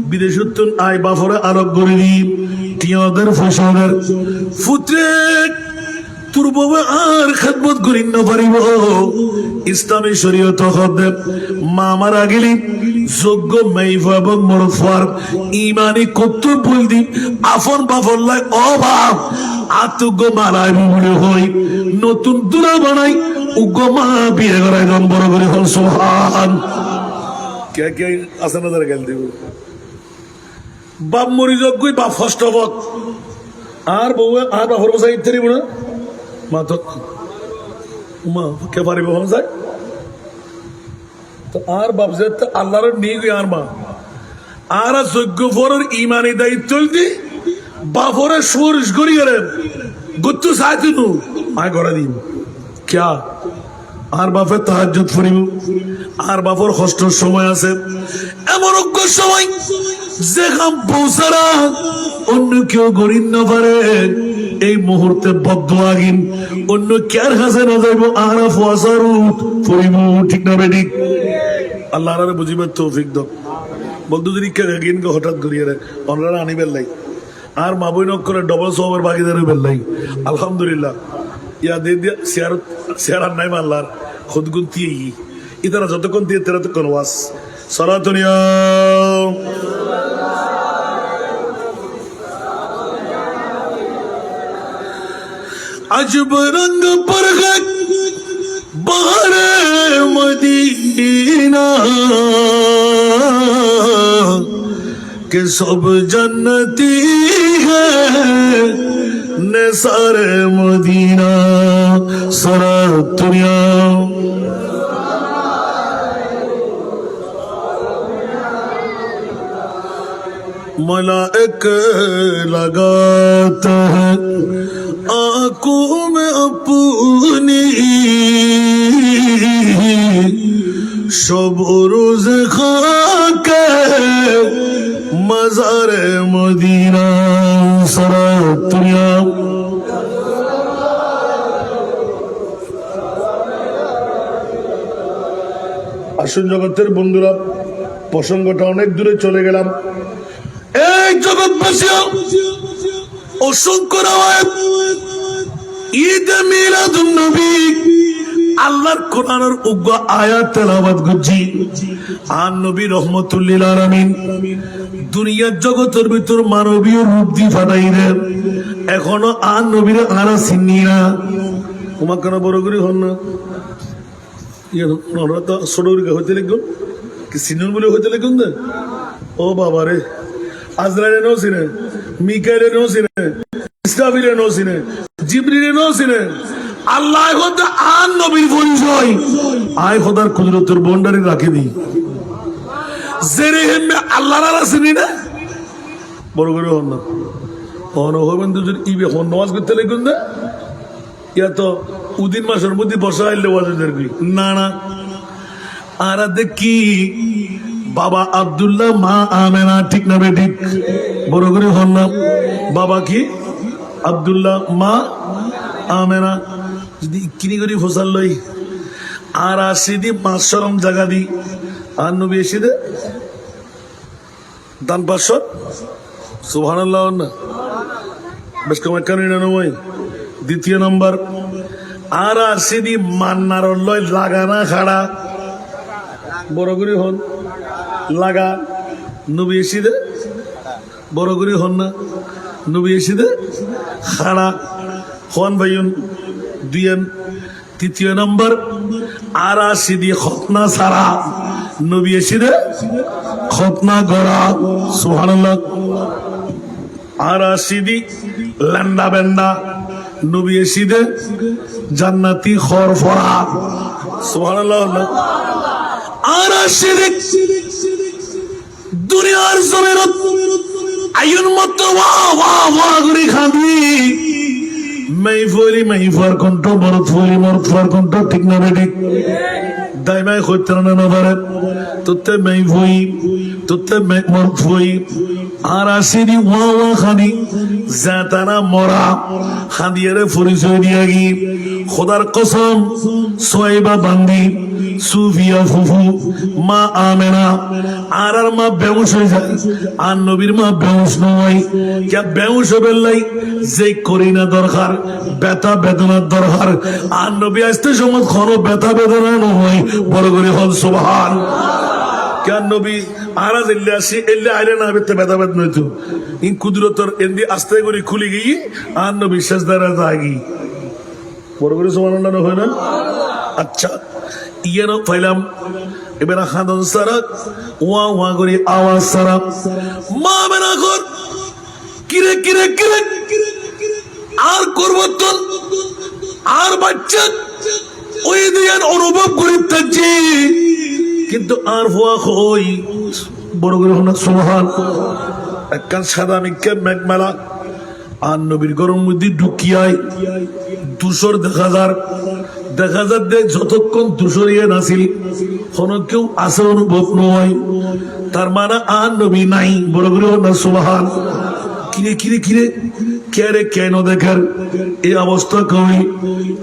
বিদেশত আই বাফরে আরোগ করে দি টিয়াদের ফসলের ফুত্রে তোর বাবা আর খেদমত করি না পারিব ইসলামী শরীয়ত হদে মা মারা গেলি যোগ্য মাইফা এবং মরফার ইমানি কর্তব্য দি আফন বাফর লাই অভাব আতজ্ঞ মারাই বলে হই নতুন দুলা বানাই উগ্র মা বিয়ে করাই দম বড় করে হল সুবহান কে কে আছে না তারা গেল দিব বাপ মরি যোগ্যই বাপ ফার্স্ট অফ আর বউ আর বাপর বসা ইত্যাদি বলে মা তো মা কে পারিব হন যায় তো আর বাপ যে আল্লাহর নিয়ে গিয়ে আর মা আর যোগ্য ফরের ইমানি দায়িত্ব দি বাপরে সুরিশ করি গেলেন গুত্তু সাইতু নু আয় করে দিন ক্যা আর বাপের তাহাজ্জুদ ফরিব আর বাপর কষ্টর সময় আছে এমন অজ্ঞ সময় যে কাম পৌঁছারা অন্য কেউ গরিব না পারে এই মুহূর্তে বদ্ধ আগিন অন্য কার কাছে না যাইব আর ফাসারুত ফরিব ঠিক না বেঠিক আল্লাহর আর বুঝিবার তৌফিক দাও বন্ধু যদি কে গিন কে হঠাৎ করিয়ে রে অনরা আনিবেল লাই আর মা বই নক করে ডবল সবার ভাগিদার হইবেল লাই আলহামদুলিল্লাহ ইয়া দে দিয়া শেয়ার নাই মাল্লার খুদ গুনতি ইতারা যতক্ষণ দিয়ে তেরা তো কোন ওয়াস সালাতুনিয়া अजब रंग पर है बहारे मदीना के सब जन्नती है निसारे मदीना सारा दुनिया मलाइक लगाता है आंखों में अपनी शब रोज खाके मज़ार मदीना सारा दुनिया আসুন জগতের বন্ধুরা প্রসঙ্গটা অনেক দূরে চলে গেলাম এই জগৎবাসী অসংখ্য রাওয়ায়াত ঈদ মিলাদুন নবী আল্লাহর কোরআনের উগ্র আয়াত তেলাওয়াত করছি আর নবী রহমাতুল লিল আলামিন দুনিয়ার জগতের ভিতর মানবীয় রূপ দি ফাটাইরে এখনো আর নবীরে আরা চিনি না তোমার কেন বড় করে হন না ওরা তো ছোট হইতে লিখুন কি সিনুন বলে হইতে লিখুন না ও বাবা রে আজরাইলে নো সিনে মিকাইলে নো সিনে ইসরাফিলে নো সিনে জিবরিলে নো সিনে আল্লাহ খোদা আর নবীর পরিচয় আয় খোদার কুদরতের বন্ডারি রাখে দি জেরে হেমে আল্লাহর আর চিনি না বড় করে হন না হন হবেন দুজন ইবে হন নামাজ করতে লিখুন না ইয়া তো উদিন মাসের মধ্যে বসা আইলে ওয়াজের কি না না আর দেখি বাবা আব্দুল্লাহ মা আমেনা ঠিক না বেঠিক বড় করে হন না বাবা কি আব্দুল্লাহ মা আমেনা যদি কিনি করি ফসল লই আর আসি দি 500 জায়গা দি আর নবী এসে দে দান 500 সুবহানাল্লাহ না বেশ কম কেন নয় দ্বিতীয় নম্বর আর আসি দি মান্নার লয় লাগানা খাড়া বড় করে হন লাগা নবী এসে দে বড় করে হন না নবী এসে দে খাড়া হন ভাইয়ন দুইয়েন তৃতীয় নম্বর আর আসি দিয়ে খতনা সারা নবী এসে দে খতনা গড়া সুবহানাল্লাহ আর আসি দি ল্যান্ডা বেন্ডা নবী এসে দে জান্নাতি খর ফরা সুবহানাল্লাহ আর আসি দি দুনিয়ার জমিনত আইন মত ওয়া ওয়া ওয়া করে খাবি মাইফার কণ্ঠ মরফার কণ্ঠ ঠিক না বেঠিক দাইমাই হইতে না পারে তোতে মাইফই তোতে মরফই আর আসিনি ওয়া ওয়া খানি জাতানা মরা খাদিয়ারে পরিচয় দিয়া গি খোদার কসম সোয়াইবা বান্দি সুফিয়া ফুফু মা আমেনা আর মা বেউস হয়ে যায় আর নবীর মা বেউস নয় কে বেউস বেলাই যে করি না দরকার ব্যথা বেদনার দরকার আর নবী আসতে সময় কোনো ব্যথা বেদনা নয় বড় করে হল সুবহান কেন নবী আরাজ এলে আসি এলে আইলে না বেতে ব্যথা বেদনা হইতো ইন কুদরতর এন্দি আস্তে করে খুলে গিয়ে আর নবী শেষদারা যাগি বড় করে সুবহানাল্লাহ হয় না আচ্ছা ইয়ের পাইলাম এবার খাদন সারা ওয়া ওয়া করে আওয়াজ সারা মা মেনা কর কিরে কিরে কিরে আর করবতন আর বাচ্চা ওই দিয়ান অনুভব করি থাকছি কিন্তু আর হওয়া হই বড় করে হন সুবহান একখান সাদা মিক্কে মেঘমেলা আর নবীর গরম মধ্যে ঢুকিয়ায় দুশোর দেখা যার দেখ যতক্ষণ দুশোর ইয়ে নাছিল কোনো কেউ আসে অনুভব নয় তার মানে আর নবী নাই বড় করে হন সুবহান কিরে কিরে কিরে কে কেন দেখার এই অবস্থা কই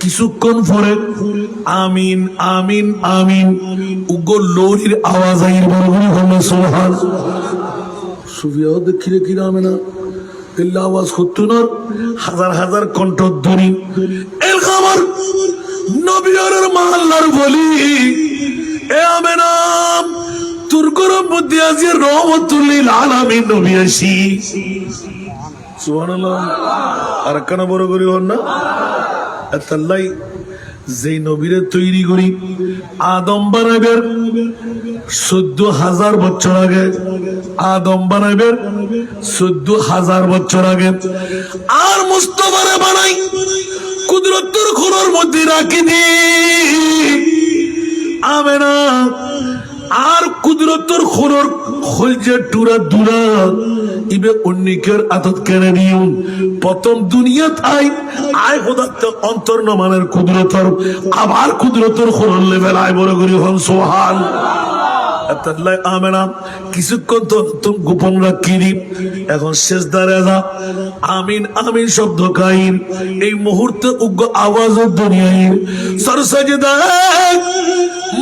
কিছুক্ষণ পরে আমিন আমিন আমিন উগো লোরির আওয়াজ আইর বড় করে হন সুবহান সুফিয়াও দেখিরে কিরা আমেনা এল্লা আওয়াজ করতো না হাজার হাজার কণ্ঠধ্বনি এর খবর নবীর মহল্লার বলি এ আমেনা তোর গরম মধ্যে আজ রহমতুল লিল আলামিন নবী আসি সুবহানাল্লাহ আর কেন বড় করি হন না আল্লাহ যেই নবীরে তৈরি করি আদম বানাইবের 14,000 বছর আগে আদম বানাইবের 14,000 বছর আগে আর মুস্তাফারে বানাই কুদরতের খুনোর মধ্যে রাখি দি আমেনা আর কুদরতের খুনোর খলজে টুরা দুরা ইবে উন্নিকের আদত কেনে দিও প্রথম দুনিয়াত আয় খোদাতে অন্তর নমানের কুদরতর আবার কুদরতের খুনোর লেভেল আয় বড় করি হন সুবহান আল্লাহ আমেনা কিছুক্ষণ তো তুমি গোপন রাখিনি এখন শেষ দাঁড়া আমিন আমিন শব্দ কাইন এই মুহূর্তে উগ্র আওয়াজ দুনিয়ায় সরসজদা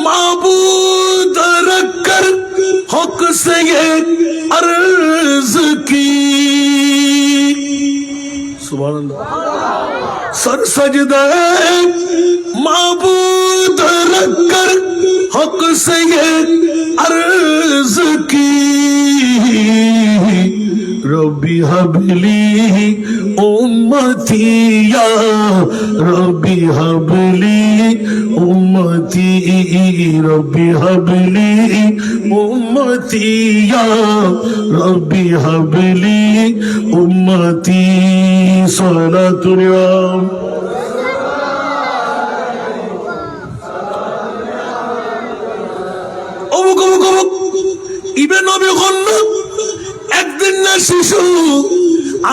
মাবুদ রখকর হক সে अर्ज की सुभान अल्लाह सर सजदा माबूद रखकर हक से ये अर्ज की रब्बी हबली उम्मती या रब्बी हबली उम्मती रब्बी हबली उम्मती या रब्बी हबली उम्मती सलातुल यौम ইবে নবী গণ্য একদিন না শিশু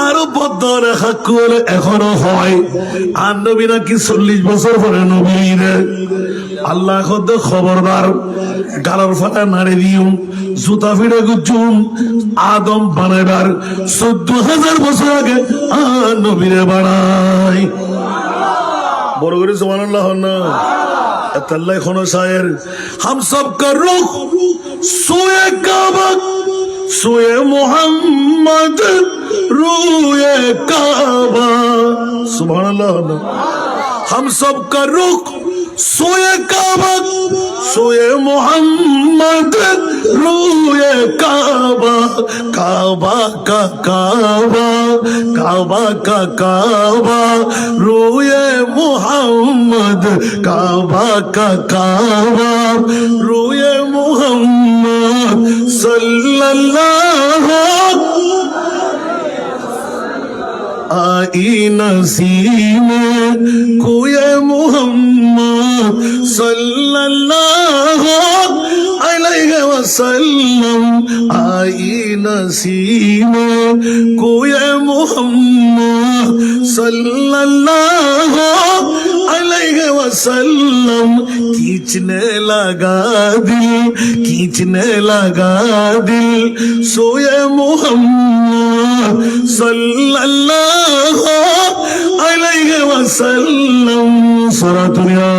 আরো বদর হাকুর এখনো হয় আর নবী নাকি 40 বছর পরে নবী আল্লাহ খোদ খবরদার গালার ফাটা নাড়ে দিও জুতা ফিরে গুজুম আদম বানাইবার 14,000 বছর আগে আর নবীরে বানাই বড় করে সুবহানাল্লাহ না अल्लाह खुनो शायर हम सब का रुख सोए काबा सोए मोहम्मद रोए काबा सुभान अल्लाह हम सब का रुख सोए काबा सोए मोहम्मद रोए काबा काबा का काबा काबा का काबा रोए मोहम्मद काबा का काबा रोए मोहम्मद सल्लल्लाहु आई नसीम कोए मोहम्मद सल्लल्लाहु अलैहि वसल्लम आई नसीम कोए मोहम्मद सल्लल्लाहु अलैहि वसल्लम खींचने लगा दिल सोए मोहम्मद সাল্লাল্লাহু আলাইহি ওয়াসাল্লাম সালাতুন ইয়া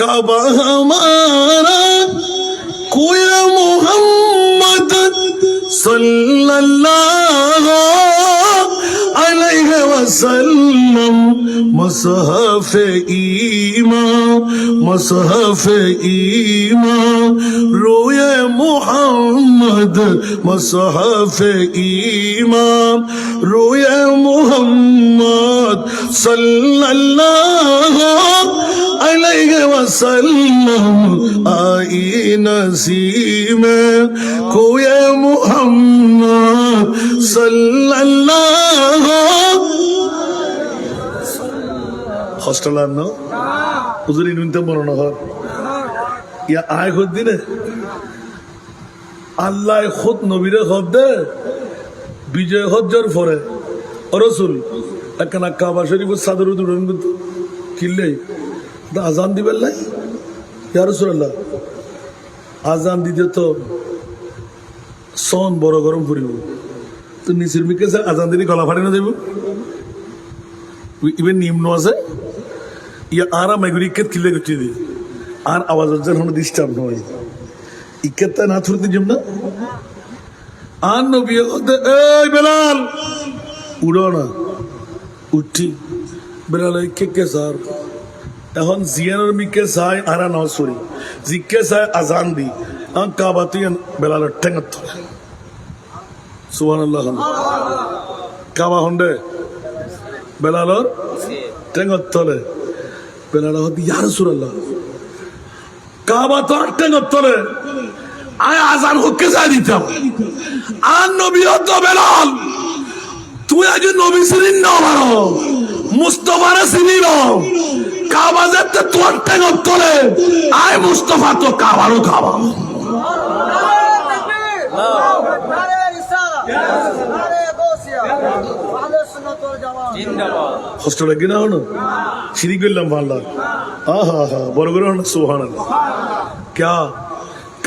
काबा हमारा कोया मोहम्मद सल्लल्लाहु अलैहि वसल्लम मसहफ़े ईमान रोए मोहम्मद मसहफ़े ईमान रोए मोहम्मद सल्लल्लाहु अलैहि वसल्लम आई नसीम कोए मोहम्मद सल्लल्लाहु हॉस्टल आनो हुजूर इनते मरना है या आए खुद दिन अल्लाह खुद नबीरे खुद दे विजय खुद जर फरे और रसूल अकना काबा शरीफ सादर उदुरन किल्ले আজান দিবেন নাই ইয়া রাসূলুল্লাহ আজান দিতে তো সন বড় গরম পড়িব তো নিচের মিকে আজান দিলে গলা ফাটে না যাইব ইভেন নিম্ন আছে ইয়া আরা মাইগুরি ইক্কেত কিলে গচ্ছি দি আর আওয়াজ যেন কোনো ডিস্টার্ব নয় ইক্কেতটা না থুরতে যাব না আর নবী এই বেলাল উড়ো না উঠি বেলাল কে স্যার এখন জিয়ানোর মিকে চাই আরা নাও সরি জিকে চাই আজান দি আন কাবাতি বেলাল ঠেঙ্গত ধরে সুবহানাল্লাহ কাবা হন্ডে বেলালর ঠেঙ্গত ধরে বেলাল হদি ইয়া রাসূলুল্লাহ কাবা তো ঠেঙ্গত ধরে আয় আজান হুকে চাই দিতাম আর নবী তো বেলাল তুই আজ নবী সিরিন না মারো মুস্তাফারে চিনিল কাবা যেতে তোর ঠেঙ্গত ধরে আয় মুস্তাফা তো কাবারও কাবা হোস্টেলে গিয়ে না হলো সিঁড়ি করলাম ভাল্লা আহা বড় করে হলো সুবহানাল্লাহ ক্যা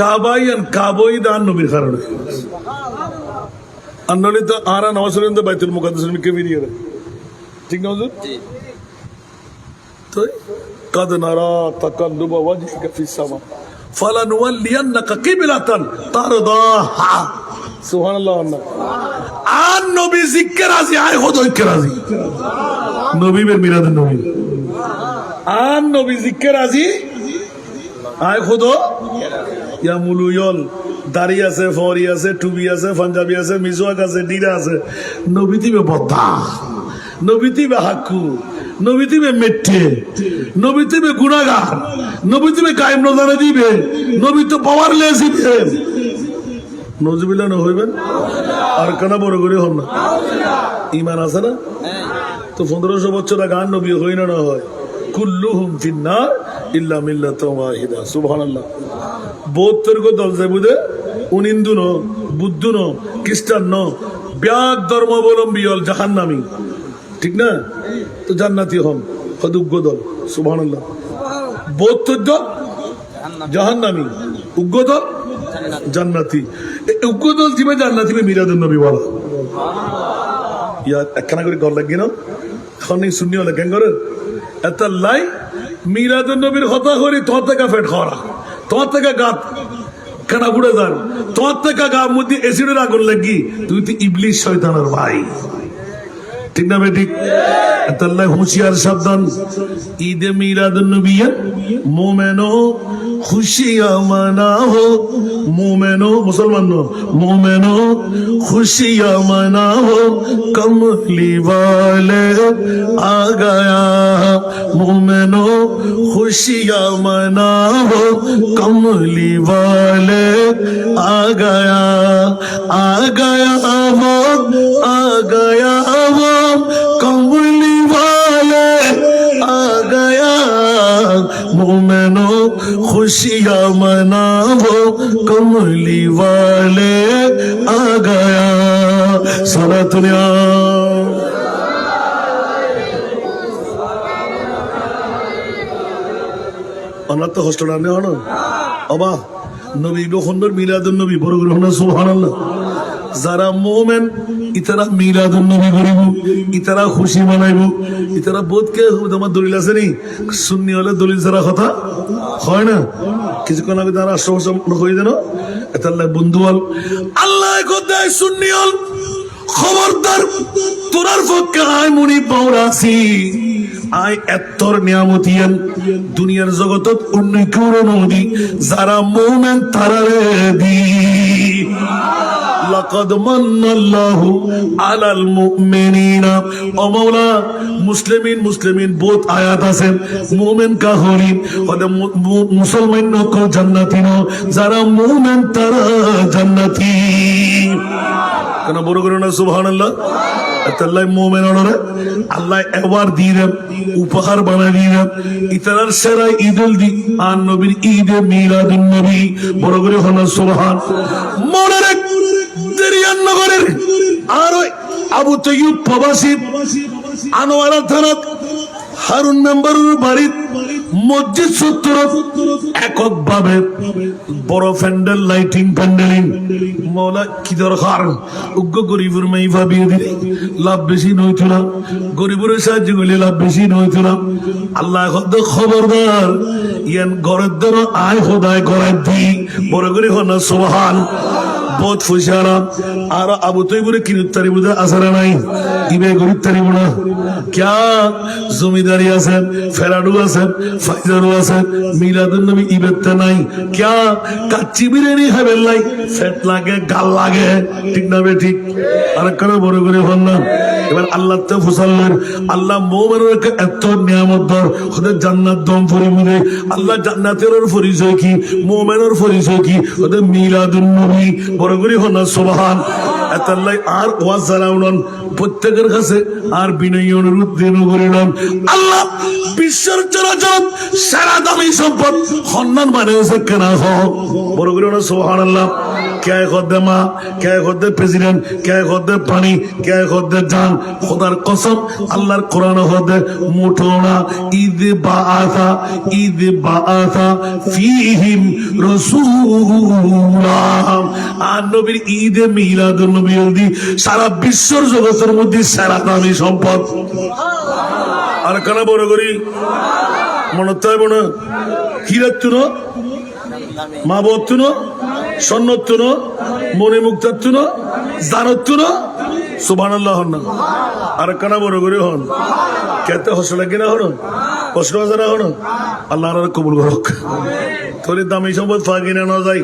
কাবাই আর কাবই দান নবীর কারণে আর নলে তো আরা নওয়াজ বাইতুল মুকাদ্দাসের মিকে বেরিয়ে ঠিক না হুজুর তো قد نرى تقلب وجهك في السماء فلنولينك قبلة ترضاها سبحان الله আর নবী জিকির রাজি আয় খোদ ঐক্য রাজি নবী বের মিলাদ নবী আর নবী জিকির রাজি আয় খোদ ইয়া মুলুয়ল দাড়ি আছে ফরি আছে টুবি আছে পাঞ্জাবি আছে মিজওয়াক আছে ডিরা আছে নবী দিবে বদা নবী দিবে হাকু নবী দিবে মেটে নবী দিবে গুনাহগার নবী দিবে কায়েম রোজানা দিবে নবী তো পাওয়ারলেস দিবে নজবিল্লাহ না হইবেন আর কানা বড় করে হন না ঈমান আছে না তো 1500 বছর আগে আর নবী হই না হয় কুল্লুহুম ফিন্নার ইল্লা মিল্লাতুন ওয়াহিদা সুবহানাল্লাহ 72 গো দল যাইবুদে উনিন্দু ন বুদ্ধ ন খ্রিস্টান ন ব্যাগ ধর্মাবলম্বী হল জাহান্নামী ঠিক না তো জান্নাতি হন হদুগ্গ দল সুবহানাল্লাহ 72 দল জাহান্নামী উগ্র দল জান্নাতি উগ্র দল দিবে জান্নাতি মিলাদুন নবী বলা ইয়া একখানা করে গল লাগি না এখন শুনি হলে কেন করে এত লাই মিলাদুন নবীর কথা করি তোর থেকে ফেট খরা তোর থেকে গাত খানা ঘুরে যান তোর থেকে গার মধ্যে এসিডের আগুন লাগি তুই তো ইবলিশ শয়তানের ভাই ঠিক না বেঠিক আল্লাহ হুঁশিয়ার সাবধান ঈদে মিলাদুন নবী মোমেনো खुशियां मनाओ मोमेनो मुसलमान मोमेनो खुशियां मनाओ कमली वाले आ गया मोमेनो खुशियां मनाओ कमली वाले आ गया वो आ गया वो कमली वाले आ गया मोमेनो खुशियां मनाओ कमली वाले आ गया सलातुनिया আমরা তো হোস্টেল আনে হন অবা নবী বখন্দর মিলাদুন নবী বড় করে হন সুবহানাল্লাহ। যারা মোমেন ইতারা মিলাদুন নবী করিব, ইতারা খুশি মানাইব, ইতারা বোধকে তোমার দলিল আছে নি সুন্নি হলে দলিল ছাড়া কথা হয় না। কিছুক্ষণ আগে তারা আশ্রম হয়ে যেন এটা বন্ধু হল আল্লাহ কোথায় সুন্নি হল খবরদার তোরার পক্ষে আয় মুনি পাওরাছি আয় এত্তর নিয়ামতিয়ান দুনিয়ার জগতত অন্য কেউ নদী যারা মোমেন তারা দি লাকাদ মান্নাল্লাহু আলাল মুমিনিনা ও মাওলা মুসলিমিন বহুত আয়াত আছে মুমিন কাহরি ওদের মুসলমান নকল জান্নাতি ন যারা মুমিন তারা জান্নাতি কেন বড় করে না সুবহানাল্লাহ। আল্লাহ মুমিনরে আল্লাহ এবার দিলেন উপহার বানাই দিলেন ইতারার সেরা ঈদুল দি আর নবীর ঈদে মিলাদুন নবী বড় করে হন সুবহান। মনে রাখ দেরিয়ান নগরের আর আবু তৈয়ুব প্রবাসী আনোয়ারা থানাত হারুন মেম্বারের বাড়ির মসজিদ সত্তর একক ভাবে বড় প্যান্ডেল লাইটিং প্যান্ডেলিং মৌলা কি দরকার উগ্র গরিবের মেয়ে ভাবিয়ে দিলে লাভ বেশি নইত না, গরিবের সাহায্য করলে লাভ বেশি নইত না। আল্লাহ খবরদার ইয়ান ঘরের দ্বারা আয় হোদায় করাই দি বড় করে হন সুবহান। বহুত ফুসারা আর আবু তৈবুরে কিনুত তারিব আসারা নাই ইবে গরিব তারিব না ক্যা জমিদারি আছে ফেরাডু আছে ফাইজারু আছে মিলাদুন নবী ইবেতে নাই ক্যা কাচ্চি বিরিয়ানি খাবেন লাই ফেট লাগে গাল লাগে ঠিক না বে ঠিক আর কেন বড় করে হন না। এবার আল্লাহ তে ফুসাল্লের আল্লাহ মোমেনের এত নিয়ামত দর ওদের জান্নাত দম পরিমুদে আল্লাহ জান্নাতের পরিচয় কি মোমেনের পরিচয় কি ওদের মিলাদুন নবী বড় করে হন সুবহান। এতাল্লাই আর ওয়াজ জানাউন প্রত্যেকের কাছে আর বিনয়ী অনুরোধ দিন করিলাম আল্লাহ বিশ্বের চরাচর সারা দামি সম্পদ সম্মান মানে হচ্ছে কেনা হোক বড় করে হন সুবহানাল্লাহ। কে খদ্দে মা কে খদ্দে প্রেসিডেন্ট কে খদ্দে পানি কে খদ্দে জান খোদার কসম আল্লাহর কোরআন হদে মুঠোনা ঈদ বাআসা ফীহিম রাসূলুল্লাহ আর নবীর ঈদে মিলাদুন নবী দি সারা বিশ্বর জগতের মধ্যে সেরা দামি সম্পদ আর কেন বড় করি মনে তাই মনে হিরাত্তু না মা বত্তু না সন্ন্যত্তু না মনে মুক্তাত্তু না জানত্তু না সুবহানাল্লাহ হন না আর কেন বড় করে হন কেতে হসলে কিনা হন কষ্ট আছে না হন আল্লাহ কবুল করক তোর দামি সম্পদ ফাঁকি না যায়।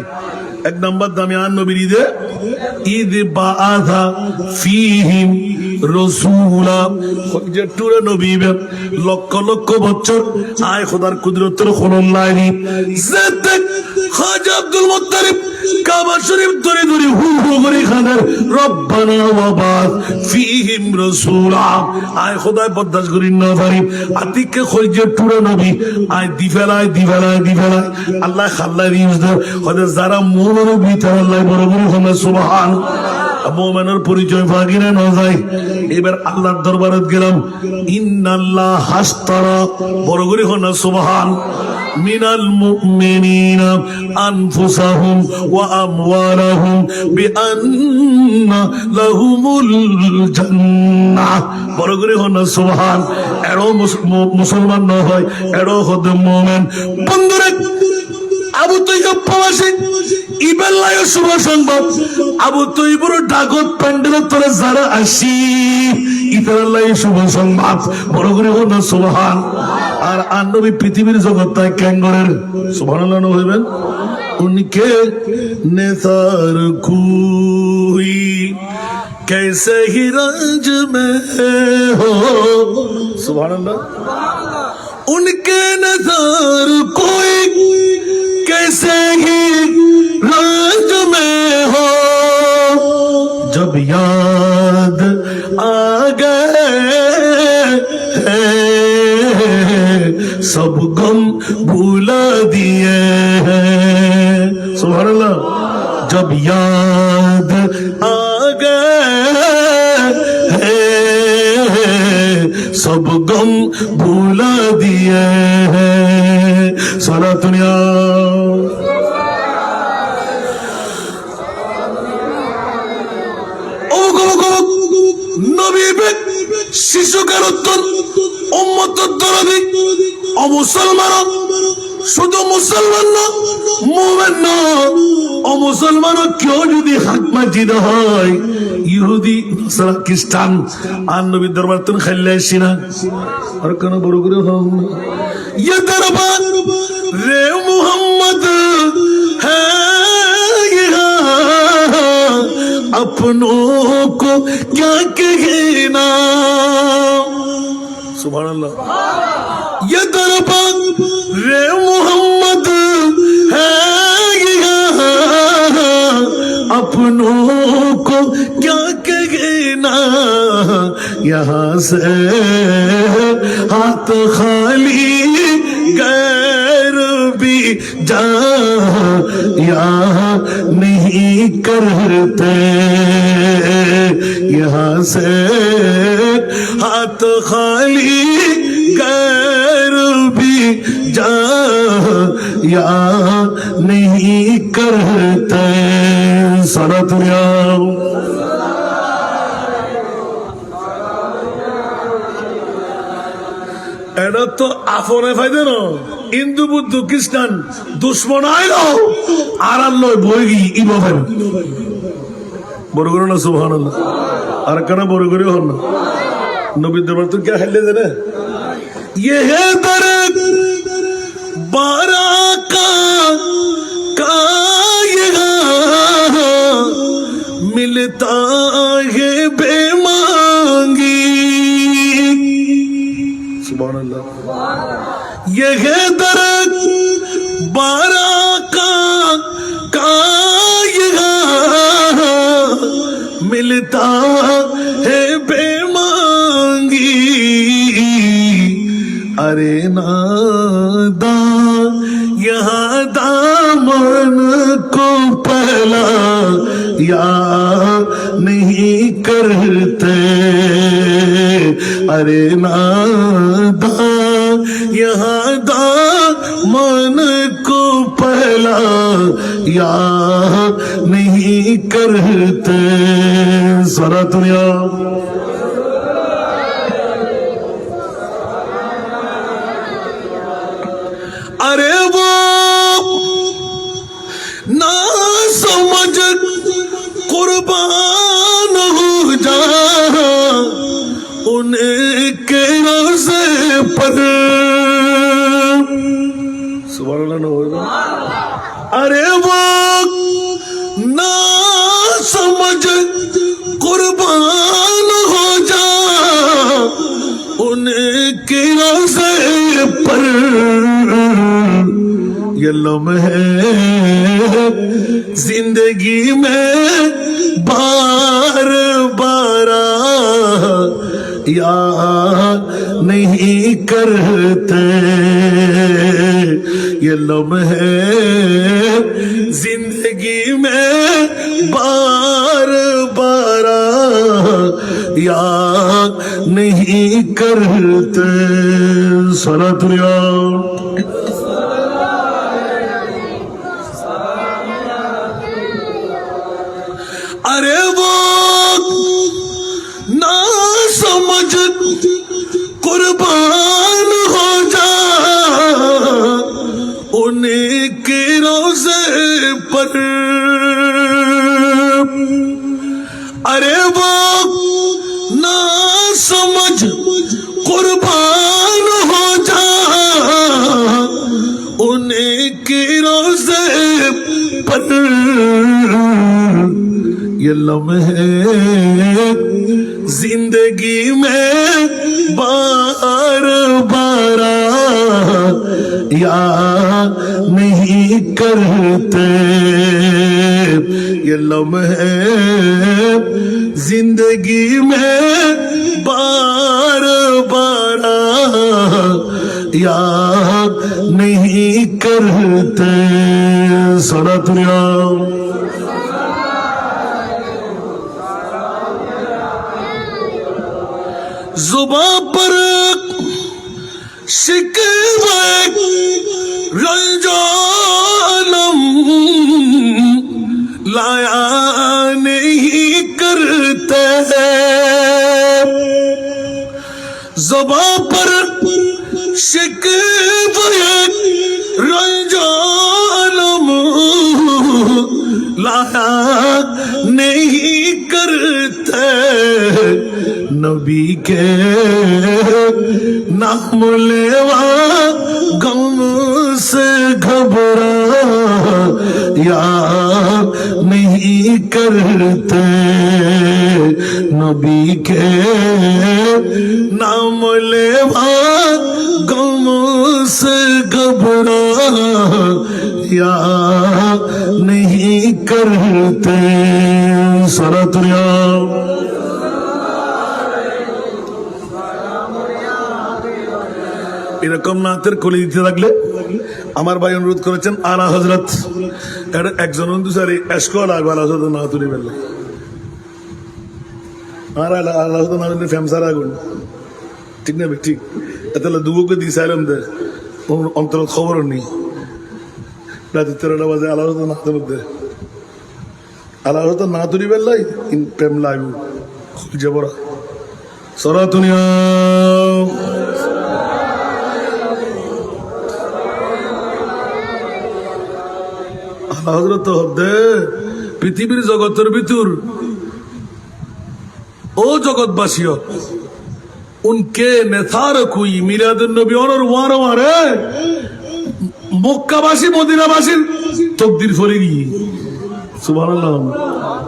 এক নম্বর দামি আর নবীর ঈদ বাআসা ফীহিম রাসূলা যে টুরে নবী লক্ষ লক্ষ বছর আয় খোদার কুদরতের খলন লাইনি যেতে খাজা আব্দুল মুত্তালিব কাবা শরীফ ধরে ধরে হু হু করে খানার রব্বানা ওয়া বাস ফীহিম রাসূলা আয় খোদায় বরদাশত করি না পারি আতিকে কই যে টুরে নবী আয় দিফেলায় আল্লাহ খাল্লাই দিস খোদা যারা মুমিনের ভিতর আল্লাহ বড় বড় হবে সুবহান। মুমিনের পরিচয় ফাঁকিনে না যায়। এবার আল্লাহর দরবারে গেলাম ইন্নাল্লাহ হাসতারা বড় করে হন সুবহান মিনাল মুমিনিনা আনফুসাহুম ওয়া আমওয়ালাহুম বিআন্না লাহুমুল জান্নাহ বড় করে হন সুবহান। এরো মুসলমান না হয় এরো হদ মুমিন বন্ধুরা আবু তৈয়ব প্রবাসী ইবেল্লাহ শুভ সংবাদ আবু তৈয়বুর ডাকত প্যান্ডেলের তোরে যারা আসি ইতাল্লাহ শুভ সংবাদ বড় করে হন সুবহান। আর নবী পৃথিবীর জগৎটায় ক্যাঙ্গরের সুবহানাল্লাহ হইবেন উনকে নেসার কুই कैसे ही रंज में हो सुबहानल्लाह उनके नजर कोई कैसे ही रंज में हो जब याद आ गए सब गम भुला दिए हैं सुबहानल्लाह जब याद आ गए सब गम भुला दिए हैं सारा दुनिया নবী শিশুকার উত্তর উম্মতের দরদি অমুসলমান শুধু মুসলমান না মুমিন না অমুসলমান কেউ যদি হক মাজিদ হয় ইহুদি নাসারা খ্রিস্টান আর নবীর দরবার তুমি খাইলে আসি না আর কেন বড় করে হও না ये दरबार रे मोहम्मद है अपनों को क्या कहना सुभान अल्लाह ये दरबार रे मोहम्मद है अपनों को क्या कहना यहाँ से हाथ खाली गैर भी जा यहाँ नहीं करते यहाँ से हाथ खाली गैर भी जा यहाँ नहीं करते सारा दुनिया এটা তো আফরে ফাইদে না হিন্দু বুদ্ধ খ্রিস্টান দুশ্মন আইলো আর আল্লাহ বইগি ইবাবেন বড় করে না সুবহানাল্লাহ আর কেন বড় করে হন না নবীর দরবার তো কে হাইলে দেনা ये है दर बारा का मिलता है बेमांगी सुभान अल्लाह ये है दर बारा का मिलता है बेमांगी अरे नादान यहाँ दामन को पहला या नहीं करते अरे नादान यहाँ दामन को पहला या नहीं करते सारा दुनिया अरे वो ना समझ कुर्बान हो जा उनके रोज़े पर सुभान अल्लाह होगा अरे वो ना समझ कुर्बान हो जा उनके रोज़े पर ये लम्हे जिंदगी में बार बार याद नहीं करते ये लम्हे जिंदगी में बार बार याद नहीं करते सारा दुनिया अरे वो ना समझ कुर्बान हो जा उनके रोज़े पर अरे वो ना समझ कुर्बान हो जा उनके रोज़े पर ये लम्हे जिंदगी में बार बार याद नहीं करते ये लम्हे जिंदगी में बार बार याद नहीं करते सारा दुनिया जुबां पर शिकवे रंजानम लाया नहीं करते हैं। जुबां पर शिकवे रंजानम लाया नहीं करते, नबी के नाम लेवा गम से घबरा या नहीं करते, नबी के नाम लेवा गम से घबरा या नहीं करते। सरातुया এরকম নাতের কলি দিতে থাকলে আমার ভাই অনুরোধ করেছেন আলা হযরত এর একজন অনুসারী এসকল আগওয়াল হযরত না তুলি বলল আর আলা হযরত না তুলি ফেমসার আগুন ঠিক না ঠিক এতলা দুগোকে দিছাইলাম দে অন্তর খবর নেই রাতে 13টা বাজে আলা হযরত না তুলি আলা হযরত না তুলি বললাই ইন প্রেম লাগু জবরা সরাতুনিয়া হযরত হদে পৃথিবীর জগতের ভিতর ও জগৎবাসীও উনকে নেতার কুই মিলাদুন নবী অনর ওয়ার ওয়ারে মক্কাবাসী মদিনাবাসীর তকদির ফলে গিয়ে সুবহানাল্লাহ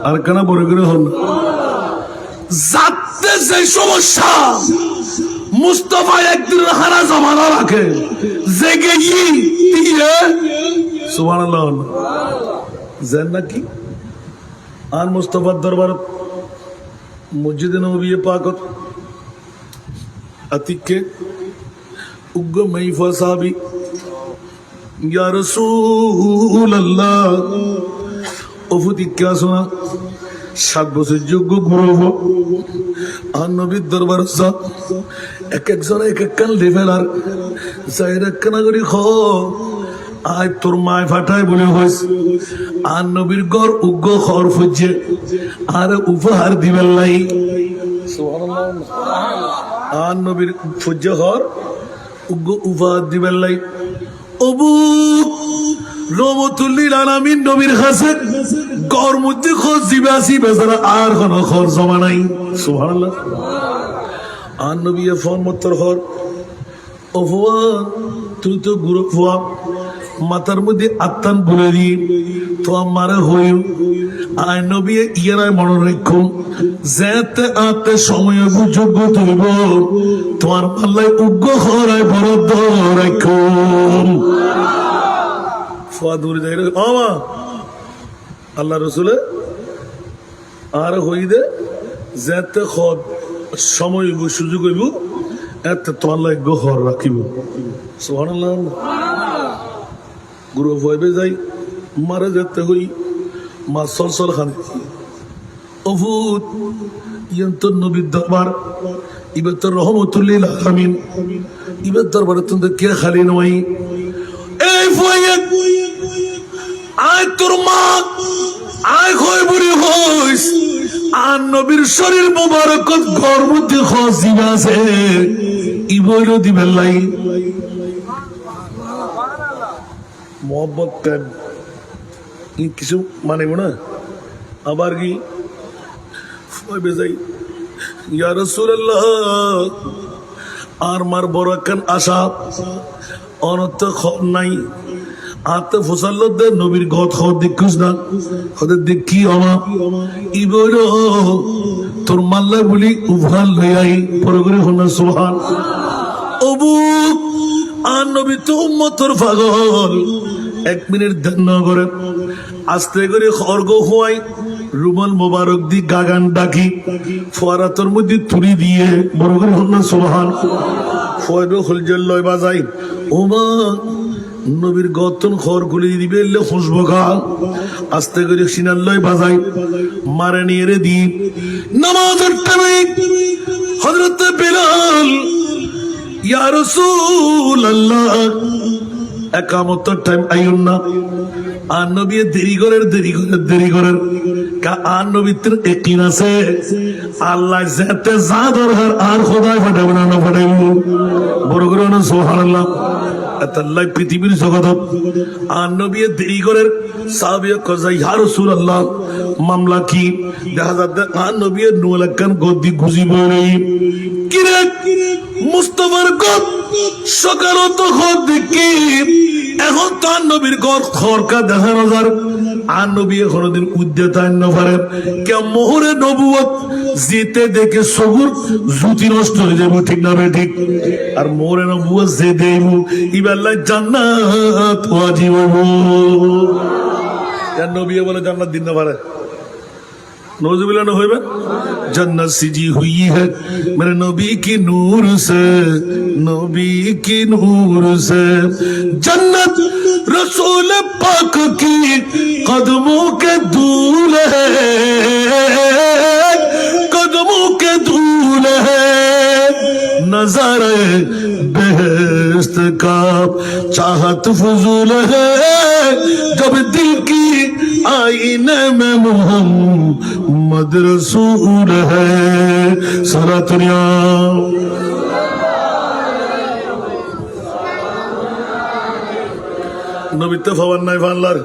আর কেন বড় করে হল জাতে যে সমস্যা মুস্তাফা একদিন হারা জমানা রাখে জেগে গিয়ে সুবহানাল্লাহ জান নাকি আর মুস্তাফার দরবার মসজিদে নববী পাকত আতিকে উগ্র মাইফা সাহাবী ইয়া রাসূলুল্লাহ ওফুতি কে শোনা 7 বছর যোগ্য গুরু আর নবীর দরবার এক একজন এক এক কান লেভেলার জায়রা কানাগরি খ আয় তোর মায় ফাটায় বলে হয়েছে আর নবীর গড় উগ্র খর ফুজে আর উপহার দিবেন লাই আর নবীর ফুজে হর উগ্র উপহার দিবেন লাই অবু রহমতুল্লিল আলামিন নবীর কাছে গড় মধ্যে খোঁজ দিবে আসি বেচারা আর কোন খর জমা নাই সুবহানাল্লাহ আর নবী ফোন মত্তর হর অফুয়া তুই তো গুরু ফুয়া মাথার মধ্যে আত্মান বলে দিয়ে তো আমার হইও আয় নবী ইয়ারাই মনে রাখো যেতে আতে সময় যোগ্য তুলব তোমার পাল্লায় উগ্র হরায় বরাদ্দ রাখো ফুয়া দূরে যাই আমা আল্লাহ রসুলে আর হই দে যেতে খদ সময় সুযোগ হইব এতে তোমার লাই গহর রাখিব সুবহানাল্লাহ গুরু ভয়বে যাই মারা যেতে হই মা সলসল খানে অভূত ইয়ন্তর নবীর দরবার ইবার তোর রহমতুল্লিল আলামিন ইবার দরবারে তোদের কে খালি নয় এই ভয়ে আয় তোর মা আয় হয় বুড়ি হইস আর নবীর শরীর মোবারকত ঘর মধ্যে খোঁজ দিবে আছে ইবইলো দিবেন লাই মোহাম্মদ প্রেম কিছু মানিব না আবার কি বেজাই ইয়া রাসূলুল্লাহ আর মার বড় একখান আশা অনত খবর নাই আতে ফসাল্লদের নবীর গত খবর দেখুস না ওদের দেখি আমা ইবইল তোর মাল্লা বলি উভাল লই পরে করে হনা সুবহান অবু আর নবী তো উম্মতর পাগল 1 মিনিট ধ্যান করে আস্তে করে খড়গ হওয়াই রুমাল মোবারক দি গাগান ডাকি ফোয়ারাতর মধ্যে তুলি দিয়ে বড় করে হন্না সুবহান ফয়দো হলজল লয় বাজাই ওমা নবীর গতন খড় গুলি দিবে এলে খুশবো খা আস্তে করে সিনার লয় বাজাই মারে নিয়ে রে দি নামাজের টাইমে হযরত বেলাল ইয়া রাসূলুল্লাহ একামতের টাইম আইউন না আর নবী দেরি করেন আর নবীর একদিন আছে আল্লাহ যেতে যা দরকার আর খোদাই ফাটাবে না ফাটাইব বড় করে না সুবহানাল্লাহ আল্লাহ পৃথিবীর জগৎ আর নবী দেরি করেন সাহাবিয়া কজা ইয়া রাসূলুল্লাহ মামলা কি দেখা যাচ্ছে আর নবী নুলাকান গদি গুজি বই কিরে মুস্তাফার গদ সকাল তো খদ দেখি এখন তো আর নবীর ঘর খরকা দেখা নজার আর নবী কোনদিন উদ্যতায় নফারেন কে মোহরে নবুয়ত জিতে দেখে সবুর জুতি নষ্ট হয়ে যাবো ঠিক না বে ঠিক আর মোহরে নবুয়ত যে দেব ইবাল্লাহ জান্নাত ওয়াজিব হইব আর নবী বলে জান্নাত দিন না পারে नौजुबिल्लाह न होइबे जन्नत सिजी हुई है मेरे नबी की नूर से जन्नत रसूल पाक की कदमों के धूल है नजारे बेहस्त का चाहत फजूल है जब दिल की आईने में मोहम्मद रसूल है सलातुनिया नबीते फवन नहीं फानलार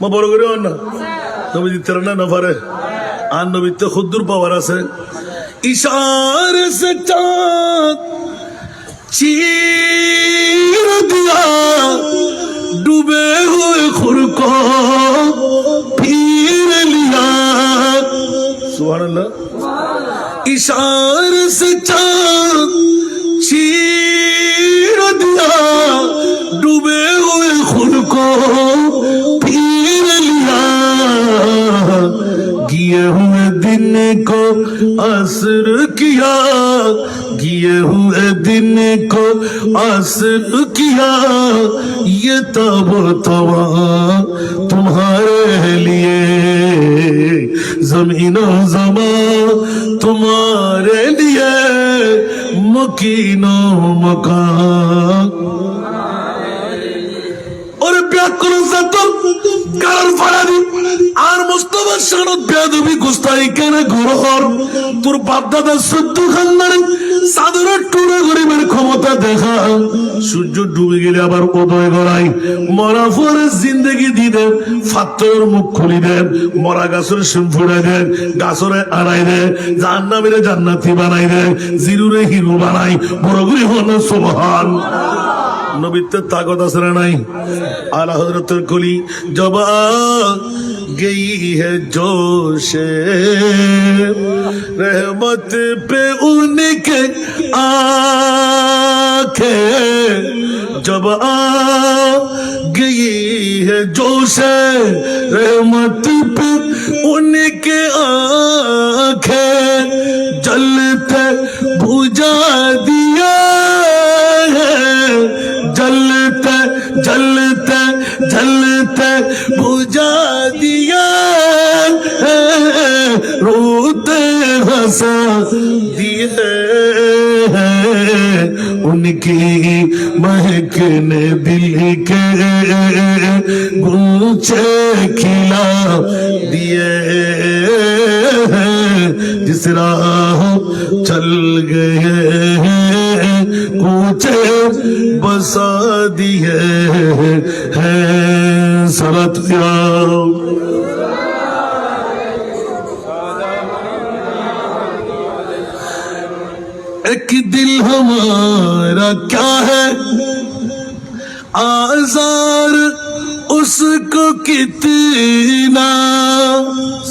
मैं बड़ो करे ना नबी तेरा ना फारे आन नबीते खुदुर पावर से इशारे से चाँद चीर दिया डूबे हुए खुर को फिर लिया सुभान अल्लाह इशारे से चाँद चीर दिया डूबे हुए खुर को फिर लिया गिए हुए दिन को असर किया गिए हुए दिन को असर किया ये तब तवा तुम्हारे लिए जमीनो जमा तुम्हारे लिए मकीनो मकान और ব্যাকরণ তো কারণ ফাড়াদি আর মুস্তাফা শানত বেয়াদবি গোস্তাই কেন ঘর তোর বাপ দাদা সদ্য খানদারে সাদরের টুরে গরিবের ক্ষমতা দেখা সূর্য ডুবে গেলে আবার উদয় গড়াই মরা পরে জিন্দেগি দি দেন ফাত্তর মুখ খুলি দেন মরা গাছের শিম ফুড়াই দেন গাছরে আড়াই দেন জান্নাতের জান্নাতি বানাই দেন জিরুরে হিরু বানাই বড় করে হল সুবহান নবীতে তাকত আছে না নাই আলা হযরতের কলি জবা গই है जोश रहमत पे उनके आंखें जब आ गई है जोश रहमत पे उनके आंखें जलते बुझा दिया जलते जलते जलते बुझा दिया रोते हंसा दिए उनकी महकने दिल के गुलचे खिला दिए जिस राह चल गए कूचे बसा दिए हैं सलात एक दिल हमारा क्या है आज़ार उसको कितना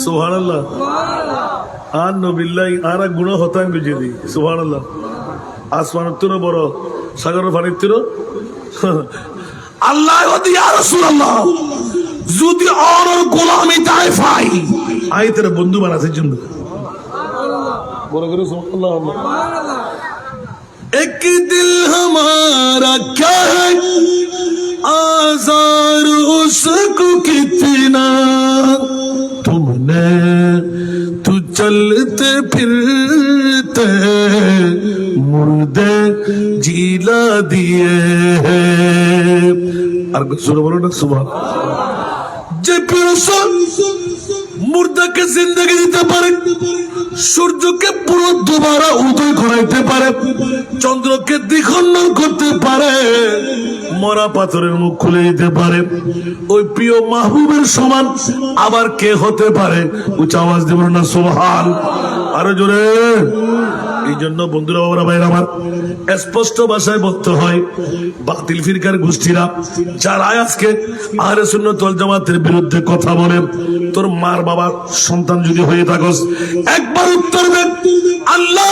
सुभान अल्लाह आन नबिल्लाह आरा गुण होता है बुझे सुभान अल्लाह आसमान तुरो बड़ो सागर पानी तुरो আল্লাহ ইয়া রাসূলুল্লাহ যদি আর গোলামি তাই পাই আই তেরে বন্ধু বানাতে জন্য বড় করে সুবহানাল্লাহ एक दिल हमारा क्या है आज़ार उसको कितना तुमने तू चलते फिरते करते मुर्दे जिला दिए আর সুরে বলো না সুবহান যে পিরসন মুর্দাকে জিন্দেগি দিতে পারে সূর্যকে পুরো দুবারা উদয় করাইতে পারে চন্দ্রকে দ্বিখণ্ডন করতে পারে মরা পাথরের মুখ খুলে দিতে পারে ওই প্রিয় মাহবুবের সমান আবার কে হতে পারে উচ্চ আওয়াজ দেব না সুবহান আরো জোরে এই জন্য বন্ধুরা বাবারা ভাইরা আমার স্পষ্ট ভাষায় বলতে হয় বাতিল ফিরকার গোষ্ঠীরা যারা আজকে আহলে সুন্নাত ওয়াল জামাতের বিরুদ্ধে কথা বলে তোর মার বাবার সন্তান যদি হয়ে থাকস একবার উত্তর দে আল্লাহ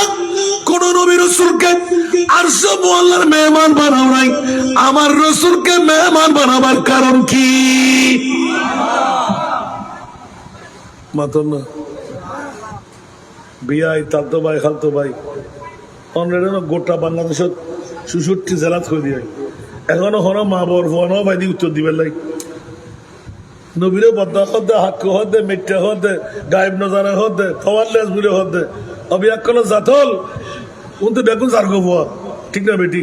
কোন নবী রাসূলকে আরশে মুআল্লার মেহমান বানাও নাই আমার রাসূলকে মেহমান বানাবার কারণ কি মাতন না বিয়াই তাতো ভাই খালতো ভাই অলরেডি গোটা বাংলাদেশত ৬৬ জেলাত হয়ে দিয়ে এখনো হনো মা বর ফোয়ানো ভাই দি উত্তর দিবেন লাই নবীরে বদা হদে হাক্ক হদে মিথ্যা হদে গায়েব নজারা হদে ফওয়াল্লেস বুলে হদে অবিয়াক্কল জাতল উনতে বেগুন জারগো বুয়া ঠিক না বেটি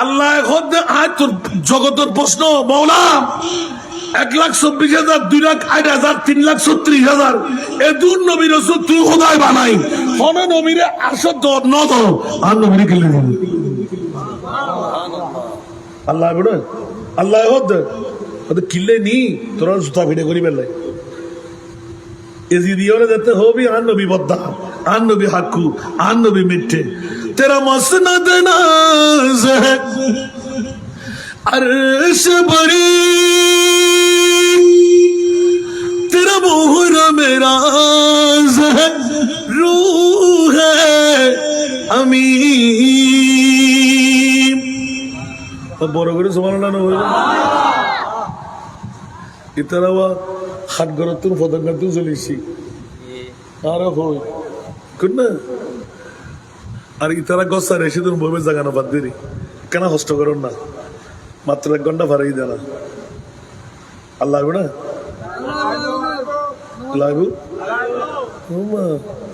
আল্লাহ হদে আজ তোর জগতের প্রশ্ন মওলা ১,২৪,০০০ ২,০৮,০০০ ৩,৩৬,০০০ এ দূর নবী রাসূল তুই খোদাই বানাই হন নবীরে আরশত ন দাও আর নবীরে কিলে দিন আল্লাহ বড় আল্লাহ হদ ওদের কিলে নি তোরা জুতা ভিড়ে করি বেলাই এজি দিওরে যেতে হবি আর নবী বদ্দা আর নবী হাক্কু আর নবী মিথ্যে তেরা মসনদ নাজ है अर्श बड़ी तेरा मोहरा मेरा है रूह है अमीन বড় করে সুবহানাল্লাহ নয় ইতারাওয়া হাত গরতুন ফদঙ্গাতুন চলিছি আর হই কোন না আর ইতারা গসা রেশে তুমি বলবে জাগানো বাদ দিরি কেন কষ্ট করুন না মাত্র ১ ঘন্টা ভাড়াই দেনা আল্লাহ না লাগু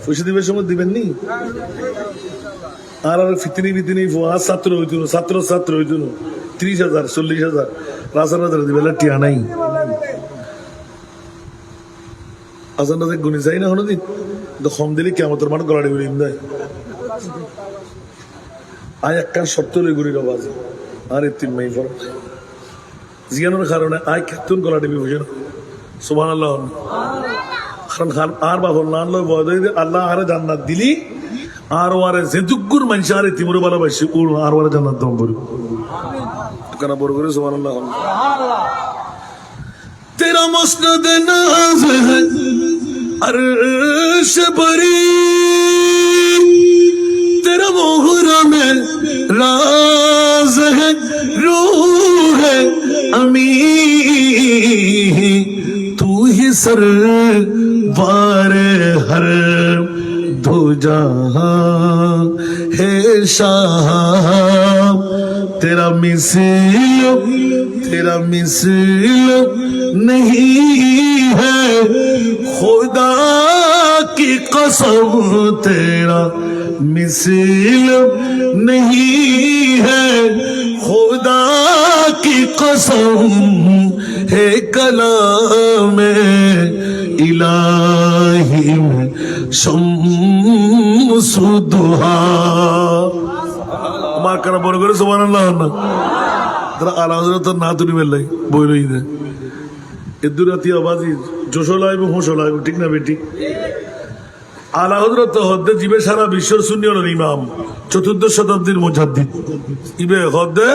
পয়সা দিবের সময় দিবেন নি আর ফিতনি বিতনি ছাত্র হইতুন ছাত্র হইতুন ৩০,০০০ ৪০,০০০ রাজার দিবে টিয়া নাই আজান রাজা গুনি যাই না হলো দিন কম দিলে কেমন মানে গলাড়ি গুলি দেয় আয় একটা শর্ত লই গুড়ির আওয়াজ আর ৩ মাই ফর জিয়ানোর কারণে আয় কেতুন গলা টিপি বুঝেন সুবহানাল্লাহ কারণ খান আর বাবর নান লই বয় দই আল্লাহ আরে জান্নাত দিলি আর ওয়ারে যেদুগুর মানুষ আরে তিমুর ভালোবাসি ওর আর ওয়ারে জান্নাত দম বলি কেন বড় করে সুবহানাল্লাহ তেরা মসনদ নাজ है अर्श बरी तेरा मोहरा में राज है रूह है अमीन तू ही सरवार हर दो जहां है शाह तेरा मिसल नहीं है खुदा की कसम तेरा मिसल नहीं है खुदा की कसम है कलाम इलाही में शम्सु दुहा আমার কারা বড় করে সুবহানাল্লাহ না তারা আলা হযরত না তুলি বেলাই বইলই দে এদুরাতি আওয়াজি জোশলা এবং হোশলা ঠিক না বেটি আলা হযরত হদ্দে জিবে সারা বিশ্বর সুন্নিয়র ইমাম ৪র্দশ শতাব্দীর মুজাদ্দিদ ইবে হদ্দে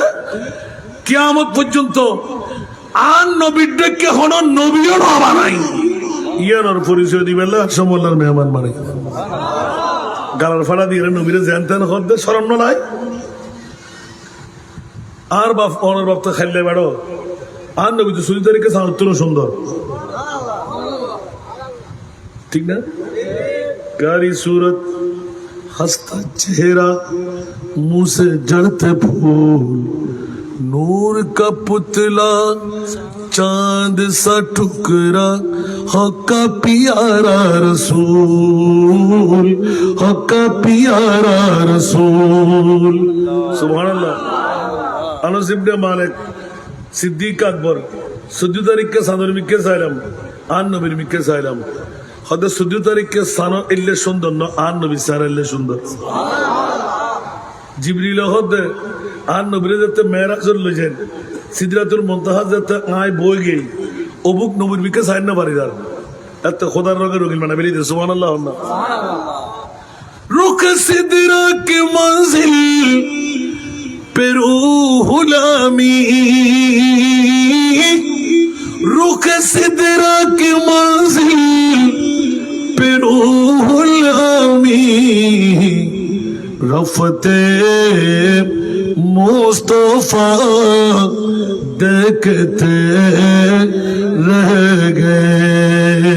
কিয়ামত পর্যন্ত আর নবীদেরকে হন নবীও না বানাই ইয়ানোর পরিচয় দিবেলা সমল্লার মেহমান মানে গালার ফাড়া দিয়ে নবীরে জানতেন হদ্দে শরম নাই আর বাপ অনর বাপ তো খাইলে বেড়ো আর নবী তো সুরি তারিখে সাউত্তর সুন্দর ঠিক না प्यारी सूरत हंसता चेहरा मुंह से जड़ते फूल नूर का पुतला चांद सा टुकड़ा हका प्यारा रसूल हका प्यारा रसूल सुभानअल्लाह अनस इब्ने मालिक सिद्दीक আকবর 14 তারিখে সানর মিকে সাইলাম আন নবীর মিকে সাইলাম হদে 14 তারিখে সান ইল্লে সুন্দর ন আন নবী সারাইলে সুন্দর জিবরিল হদে আন নবীর যেতে মেরাজুল লজেন সিদরাতুল মুনতাহা যেতে আই বই গই অবুক নবীর মিকে সাইন না পারি দার এত খোদার রগে রগিল মানে বেলি দে সুবহানাল্লাহ সুবহানাল্লাহ রুখ সিদরা কে মঞ্জিল पे रूह लामी रुख सिदरा की मंजिल पे रूह लामी रफ़ते मुस्तफा देखते रह गए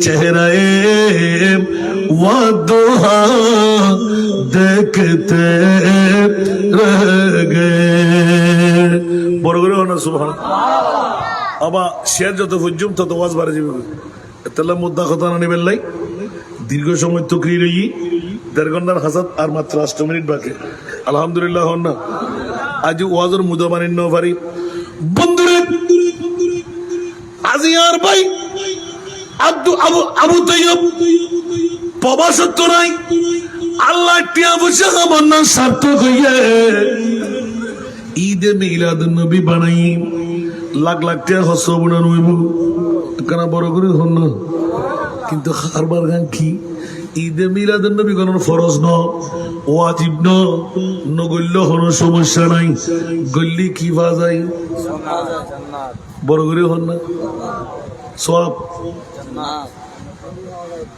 चेहरे वादुहा देखते रह गए বড় করে না সুবহানাল্লাহ আবা শেয়ার যত ফুজুম তত ওয়াজ বাড়ে যাবে তাহলে মুদ্দা কথা না নেবেন লাই দীর্ঘ সময় তো ক্রিয়ে রই 1.5 ঘন্টার হাসাত আর মাত্র 8 মিনিট বাকি আলহামদুলিল্লাহ হন না আজ ওয়াজের মুদা বানিয়ে নাও পারি বন্ধুরে আজি আর ভাই আবু তাইয়্যিব প্রবাসত্ব নাই আল্লাহ টিয়া বসে আমার সার্থক হইয়ে ঈদে মিলাদুন নবী বানাই লাখ লাখ টাকা খরচ বনা নইব কেন বড় করে হন না কিন্তু হারবার গান কি ঈদে মিলাদুন নবী কোন ফরজ ন ওয়াজিব ন নগল্য হন সমস্যা নাই গল্লি কি বাজাই বড় করে হন না সওয়াব জান্নাত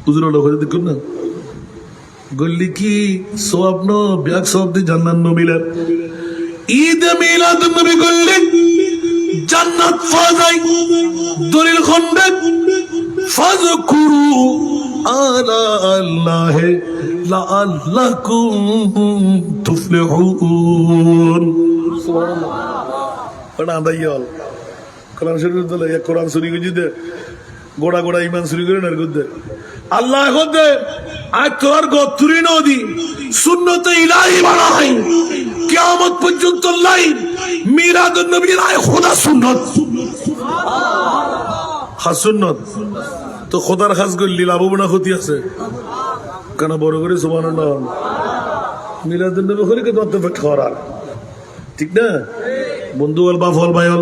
হুজুর লোক দেখুন না গল্লি কি সওয়াব ব্যাগ সওয়াব দি জান্নাত ন মিলে ঈদ মিলাদ নবী গল্লি জান্নাত ফাজাই দলিল খন্ডে ফাযকুরু আলা আল্লাহ লাআল্লাকুম তুফলিহুন সুবহানাল্লাহ পড়া দাইয়াল কোরআন শরীফ দলে এক কোরআন শরীফ জিদে গোড়া গোড়া ইমান শুরু করে না গুদে আল্লাহ গদে আজ তোর গতুরি নদী সুন্নতে ইলাহি বানাই কিয়ামত পর্যন্ত লাইন মিলাদুন নবীর আয় খোদা সুন্নত সুবহানাল্লাহ সুন্নত তো খোদার খাস গল্লি লাভ না ক্ষতি আছে কেন বড় করে সুবহানাল্লাহ মিলাদুন নবী হলে কি তো ফেট করার ঠিক না বন্ধু বল বা ফল ভাইল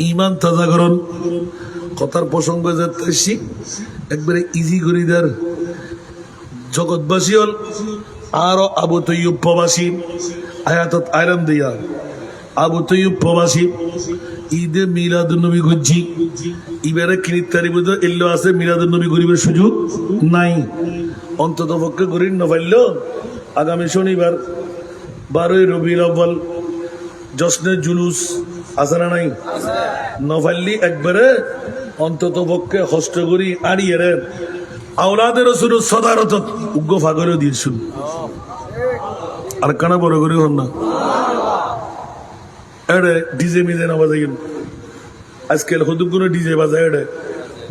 ইমান তাজা করুন কথার প্রসঙ্গ যাচ্ছি একবারে ইজি করে দেয়ার জগৎবাসী হল আর আবু তাইয়্যিব প্রবাসী আয়াতত আয়রাম দিয়া আবু তাইয়্যিব প্রবাসী ঈদে মিলাদুন নবী গজ্জি এবারে কিনিত তারিখ এল্লো আছে মিলাদুন নবী গরিবের সুযোগ নাই অন্তত পক্ষে গরিব না পাইলো আগামী শনিবার 12 রবিউল আউয়াল জশ্নে জুলুস আছে না নাই নফাল্লি একবারে অন্তত পক্ষে হস্ত করি আড়িয়ে রে আওলাদের রাসূল সদারত উগ্র ফাগরে দিয়েছুন আর কানা বড় করে হন না এড়ে ডিজে মিজে না বাজাইন আজকাল হদুগুলো ডিজে বাজায় এড়ে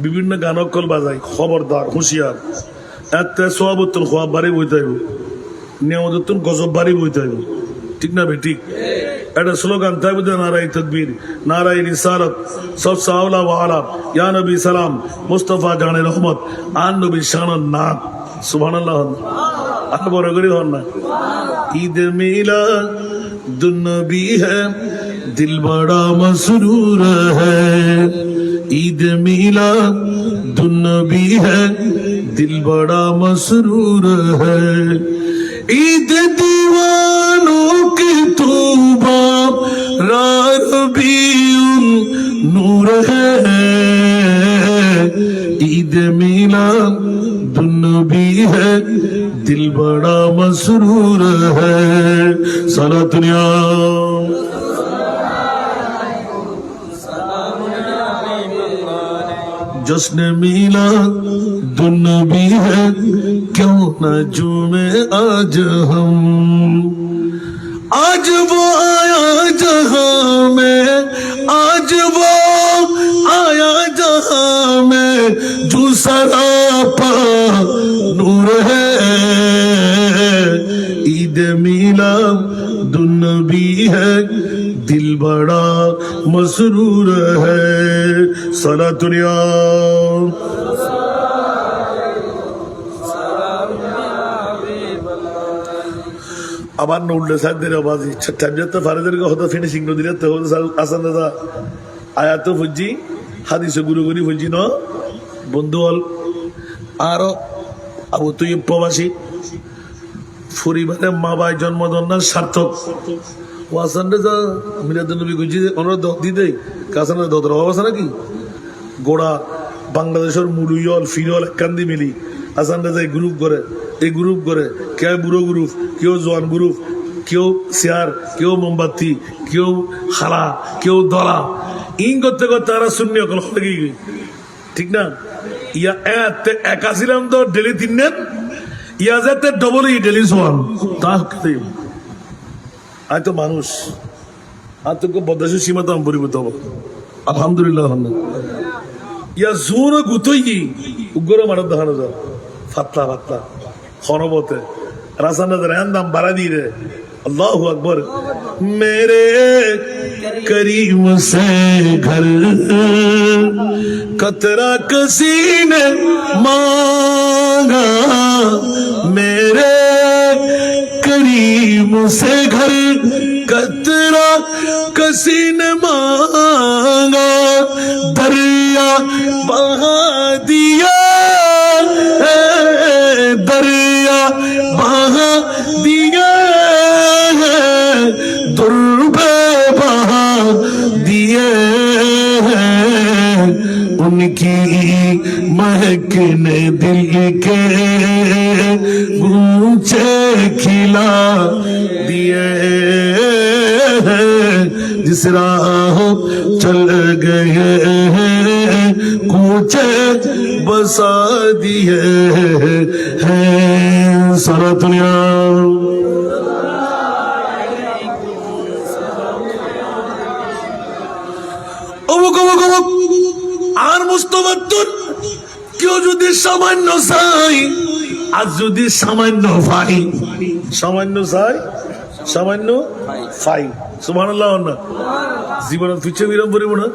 বিভিন্ন গানকল বাজায় খবরদার হুঁশিয়ার এত সোয়াবতুল খোয়াব বাড়ি বইতে হইব নিয়ামতুল গজব বাড়ি বইতে হইব ঠিক না বে ঠিক এটা স্লোগান থাকবে নারাই তকবীর নারাই রিসালাত সব সাওলা ওয়ালা ইয়া নবী সালাম মুস্তাফা জানে রহমত আন নবী শানান নাত সুবহানাল্লাহ আর বড় করে হন না ঈদ মিলাদুন নবী হ্যায় দিল বড়া মসরুর হ্যায় ঈদ মিলাদুন নবী হ্যায় দিল বড়া মসরুর হ্যায় ঈদ दीवानों की तौबा रबीउन नूर है ईद मिलादुन नबी है दिल बड़ा मसरूर है सलातुनिया जश्न मिलादुन नबी है क्यों न झूमे आज हम आज वो आया जहां में, आज वो आया जहां में जो सरापा नूर है। ईद मिलाद नबी है, दिल बड़ा मसरूर है। सलातुनिया আবার উল্টে সাইড দিয়ে বাজি ছাড়তে ফারেদের হতো ফিনিশিং দিলে তো আসান দাদা আয়াত ফুজি হাদিস গুরু গুরি ফুজি ন বন্ধু হল আরো আবু তুই প্রবাসী পরিবারে মা বাই জন্মদন্নার সার্থক ও আসান দাদা মিরাদুল নবী গুজি অনুরোধ দিতে কাসান দাদা অভাব আছে নাকি গোড়া বাংলাদেশের মুড়ুইল ফিরল কান্দি মিলি আসান দাদা এই গ্রুপ করে কেউ বুড়ো গ্রুপ, কেউ জোয়ান গ্রুপ, কেউ চেয়ার, কেউ মোমবাতি, কেউ হালা, কেউ দলা ইন করতে করতে তারা শূন্য লেগে ঠিক না। ইয়া একা ছিলাম তো ডেলি 3 দিন, ইয়া যাতে ডবল ডেলি সোয়ান তা আয় তো মানুষ আর তো বদাসের সীমা তো আমি পরিবর্ত হবো আলহামদুলিল্লাহ। ইয়া জোর গুতই উগ্র মানব দেখানো যায় ফাতলা ফাতলা খনবতে রাসানাদের দাম বাড়া দিয়ে রে আল্লাহু আকবার। মেরে করিম সে ঘর কতরা কিसी ने मांगा, मेरे करीम से घर कतरा किसी ने मांगा, दरिया बहा दिया, दरिया बहा दिया, दुर्बे बहा दिए, उनकी महकने दिल के गूंचे खिला दिए, जिस राह चल गए कूचे बसा दिए हैं। सारा दुनिया আর মুস্তফাতুন কেউ যদি সামান্য চাই আর যদি সামান্য ভাই, সামান্য চাই সামান্য ফাই সুবহানাল্লাহ হন না জীবনের পিছিয়ে বিরাম করিব না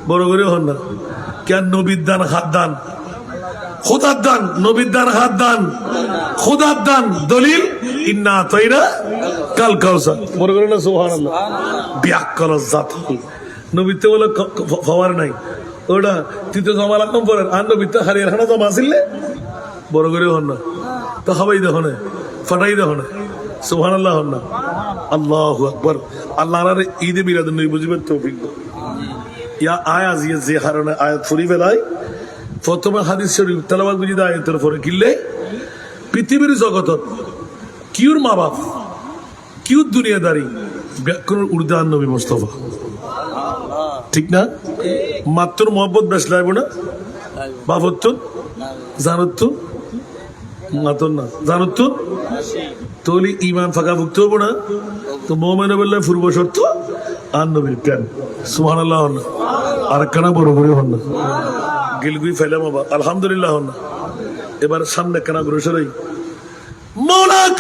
বড় করে হন না কেন নবীর দান হাত দান খোদার দান, নবীর দান হাত দান খোদার দান, দলিল ইন্না আতাইনা কাল কাউসার বড় করে না সুবহানাল্লাহ। ব্যাকল জাত নবীতে বলে ফাওয়ার নাই ওটা তুই তো জমা লাগলাম পরে আর নবীতে হারিয়ে খানা জমা আসলে বড় করে হন না তো খাবাই দেখো না ফাটাই দেখো না সুবহানাল্লাহ হন না। আল্লাহু আকবার। আল্লাহ ঈদে মিলাদুন নবী বুঝিবার তৌফিক দাও। ইয়া আয়াত যে হারনে আয়াত ফুরি বেলায় প্রথমে হাদিস শরীফ তেলাওয়াত বুঝি দা আয়াতের পরে কিনলে পৃথিবীর জগতত কিউর মা বাপ কিউর দুনিয়াদারি ব্যাকরণ উর্দান নবী মুস্তাফা ঠিক না। মাত্র মোহাম্মদ বেশ লাগব না বাবত জানত মাতন না জানত তোলি ইমান ফাঁকা ভুক্ত হবো না তো মোহামেন বললে পূর্ব শর্ত আর নবীর প্যান সুবহানাল্লাহ হন না আর কানা বড় বড় হন না গিলগুই ফেলাম বাবা আলহামদুলিল্লাহ হন না। এবার সামনে কানা গ্রসরাই মৌলাক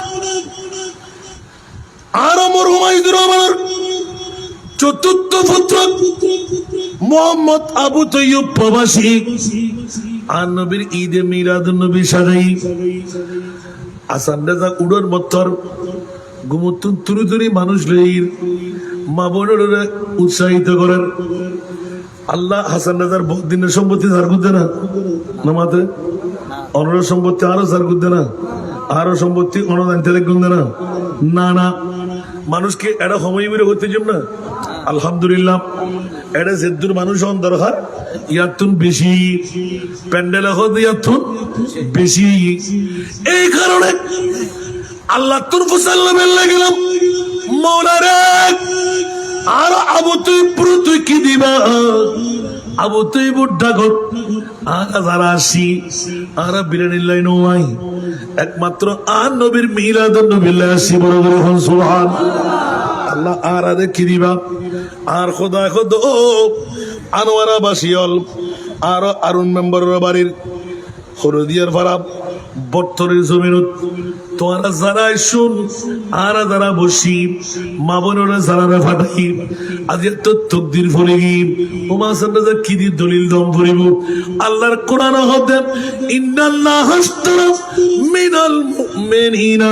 আর মরহুমাইদুর রহমানের চতুর্থ পুত্র মোহাম্মদ আবু তৈয়ব প্রবাসী আর নবীর ঈদে মিলাদুন নবী সাজাই আসান রাজা উড়োর মত্তর ঘুমতুন তুরি তুরি মানুষ লইর মা বোনেরা উৎসাহিত করেন। আল্লাহ হাসান রাজার বহুত দিনের সম্পত্তি ধার করতে না নামাতে অনর সম্পত্তি আরো ধার করতে না আরো সম্পত্তি অনদানতে দেখুন না না না মানুষকে এটা সময় বেড়ে করতে যাব না আলহামদুলিল্লাহ এটা যেদুর মানুষ হন দরকার ইয়াতুন বেশি প্যান্ডেল হত ইয়াতুন বেশি। এই কারণে আল্লাহ তুর ফুসাল্লামের লাগলাম মৌলারে আর আবু তুই পুরো তুই কি দিবা আবু তুই বুড্ডা গট আর যারা আসি আর বিরিয়ানির লাইন আই একমাত্র আর নবীর মিলাদুন নবিল্লাহ আসি বড় করে হন সুবহান আল্লাহ। আর আরে কি দিবা আর খোদা খোদ ও আনোয়ারা বাসিয়ল আর আরুন মেম্বারের বাড়ির হরদিয়ার ফারা বর্তরের জমিনত তোরা যারা শুন আর যারা বসি মা বোনেরা যারা ফাটাই আজ এত তকদির ফলে গি ওমা সান্না কি দি দলিল দম ফরিব আল্লাহর কোরআন হতে ইন্নাল্লাহ হাসতারা মিনাল মুমিনিনা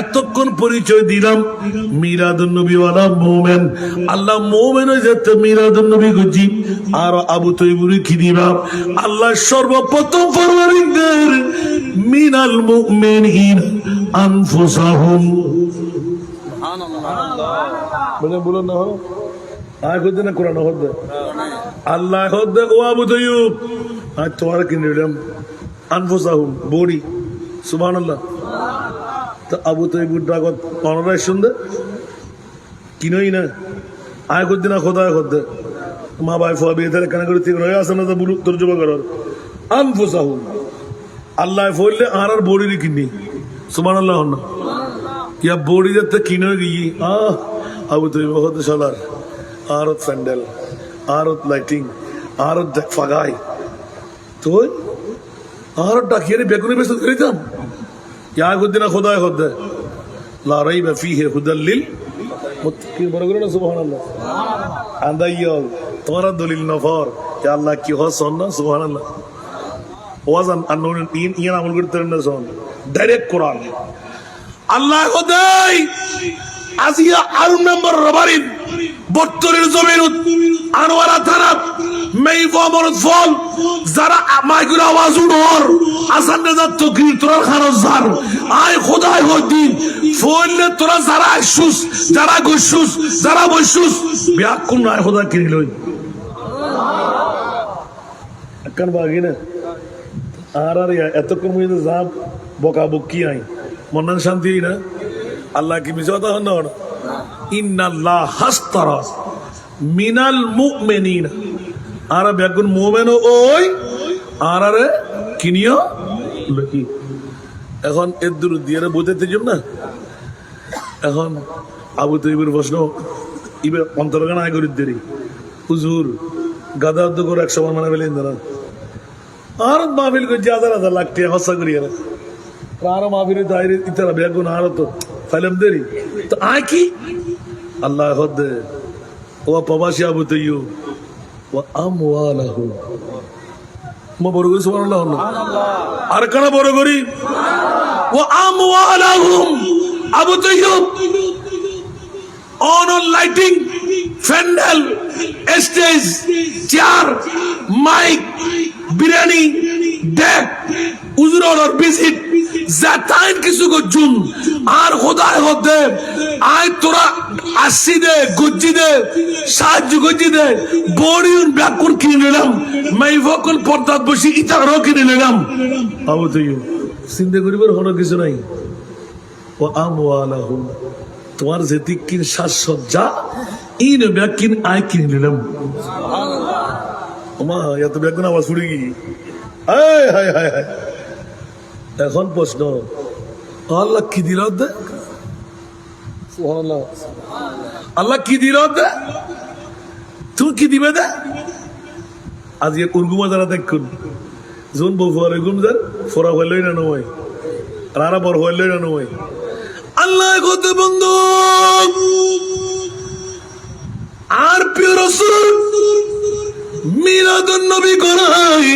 এতক্ষণ পরিচয় দিলাম মিলাদুন নবী ওয়ালা মুমিন আল্লাহ মুমিন যেতে মিলাদুন নবী গুজি আর আবু তৈবুরি কি দিবা আল্লাহ সর্বপ্রথম ফরমানিদের মিনাল মুমিনিনা আনফুসাহুম বলেন না আয় করতে না কোরআন হতে আল্লাহ হতে ও আবু তৈয়ুব আজ তোমার কিনে নিলাম আনফুসাহুম বড়ি সুবহানাল্লাহ। তো আবু তৈবুর ডাকত অনরায় শুনতে কিনই না আয় করতে না খোদায় করতে মা ভাই ফুয়া বিয়ে তাহলে কেন করে ঠিক রয়ে আসে না তো বুলু তর্জমা করার আনফুসাহুম আল্লাহ ফললে আর বড়ি কিনি সুবহানাল্লাহ না ইয়া বড়ি যাতে কিনে গিয়ে আবু তৈব হতে সালার আরত স্যান্ডেল আরত লাইটিং আরত দেখ ফাগাই তো আরত ডাকিয়ে বেগুনি বেশ করিতাম ইয়া করতে না খোদায় হতে লা রাইবা ফিহি হুদাল লিল মুত্তাকিন বড় করে না সুবহানাল্লাহ আন্দাইয়াল তোমার দলিল নফর ইয়া আল্লাহ কি হসন না সুবহানাল্লাহ ওয়াজান আননুন ইয়ান আমল করতে না শোন ডাইরেক্ট কোরআন আল্লাহ খোদাই আজিয়া আর নম্বর রবারিন বত্তরের জমিন আনোয়ারা থানা মেই ফমরত ফল যারা মাইকুর আওয়াজ উড়র আসান নেজাত তকরির তোরা খারজ জার আয় খোদাই হদিন ফললে তোরা যারা আইসুস যারা গসুস যারা বসুস বিয়াকুন আয় খোদা কিরিলই কান বাগিনা আর এতক্ষণ মধ্যে যা বকা বকি আই মন শান্তি না আল্লাহ কি মিছা কথা হন না ইন্নাল্লাহ হাসতারা মিনাল মুমিনিনা আর বেগুন মুমিনও ওই আর আরে কিনিও লকি এখন এর দূর দিয়ে বুঝতে যাব না এখন আবু তৈবুর প্রশ্ন ইবে অন্তরগান আয় করি দেরি হুজুর গাদা তো করে 100 মান মানে বলেন না আর মাহফিল কো হাজার হাজার লাখ টাকা খরচা করি আর মাহফিল দাইরে ইতারা বেগুন আর তো ফাইলাম দেরি তো আয় কি আল্লাহ হদ ও প্রবাসী আবু তৈয়ুব ও আমওয়ালাহু মো বড় করে সুবহানাল্লাহ আর কানা বড় করি ও আমওয়ালাহুম আবু তৈয়ুব অন lighting pandal stage chair mic biryani ডেক উজুর অর্ডার ভিজিট জাতাইন কিছু গজুন আর খোদায় হতে আয় তোরা আসি দে গজ্জি দে সাহায্য গজ্জি দে বড়িউন ব্যাকুর কিনে নিলাম মাই ভকল পর্দাত বসি ইতারও কিনে নিলাম আবু তৈয়ুব চিন্তা করিবার হলো কিছু নাই ও আমওয়ালাহু তোমার যেতি কিন সাজসজ্জা ইন ব্যাকিন আয় কিনে নিলাম ওমা এত ব্যাকুন আওয়াজ ফুড়ে গিয়ে হায় হায় হায় হায় এখন প্রশ্ন আল্লাহ কি দিল দে সুবহানাল্লাহ আল্লাহ কি দিল দে তুমি কি দিবে দে আজকে উর্গুমা যারা দেখুন জোন বউ ফরে গুমজার ফরা হইলই না নয় রারা বড় হইলই না নয় আল্লাহ কত বন্ধু আর প্রিয় রাসূল মিলাদুন নবী করাই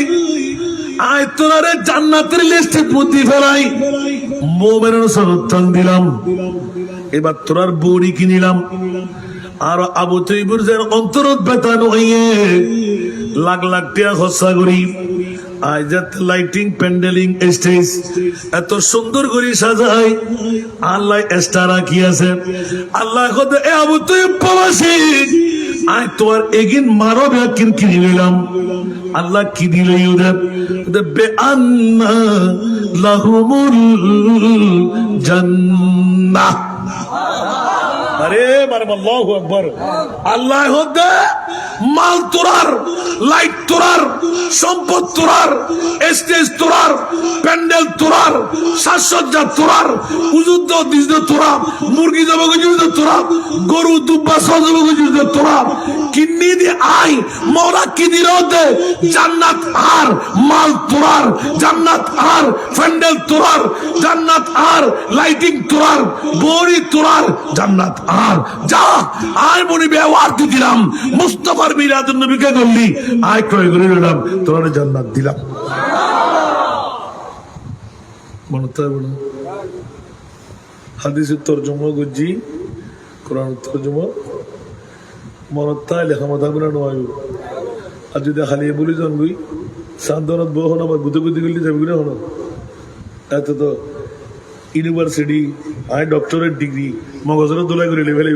আয় তোরারে জান্নাতের লিস্টে পুঁতি ফেলাই মুমিনের সন্তান দিলাম এবার তোরার বড়ি কিনিলাম আর আবু তৈবুর যেন অন্তরত বেতান হইয়ে লাখ লাখ টাকা খরচা করি আজ লাইটিং প্যান্ডেলিং স্টেজ এত সুন্দর করে সাজাই আল্লাহ স্টার কি আছে আল্লাহ কতে এ আবু তৈব প্রবাসী আয় তোমার এগিন মারো ব্যাকিন কিনে নিলাম আল্লাহ কি দিল বেআন্না লাহুমুল জান্নাহ আরে মারহাবা আল্লাহু আকবার আল্লাহ হদে মাল তোরার, লাইট তোরার, সম্পদ তোরার, স্টেজ তোরার, প্যান্ডেল তোরার, সাজসজ্জা তোরার, উজুদ্দ দিজদ তোরা, মুরগি জবাগজুদ্দ তোরা, গরু দুব্বা সজবাগজুদ্দ তোরা, কিডনি দিয়ে আই মরা কিদির দে, জান্নাত আর মাল তোরার, জান্নাত আর প্যান্ডেল তোরার, জান্নাত আর লাইটিং তোরার, বড়ি তোরার, জান্নাত আর যা আয় মনি ব্যবহার দিলাম মুস্তাফার মিলাদুন নবীকে বললি আয় ক্রয় করে নিলাম তোরা জান্নাত দিলাম। মনে হয় বলো হাদিসের তরজমা গুজি কোরআন তরজমা মনতা লেখা থাকবে না নয়। আর যদি হালিয়ে বলি জানবি সান্দনত বহ না বা গুদে গুদি গলি যাবি না হলো এত তো ইউনিভার্সিটি আয় ডক্টরেট ডিগ্রি মগজের দোলাই করে লেভেল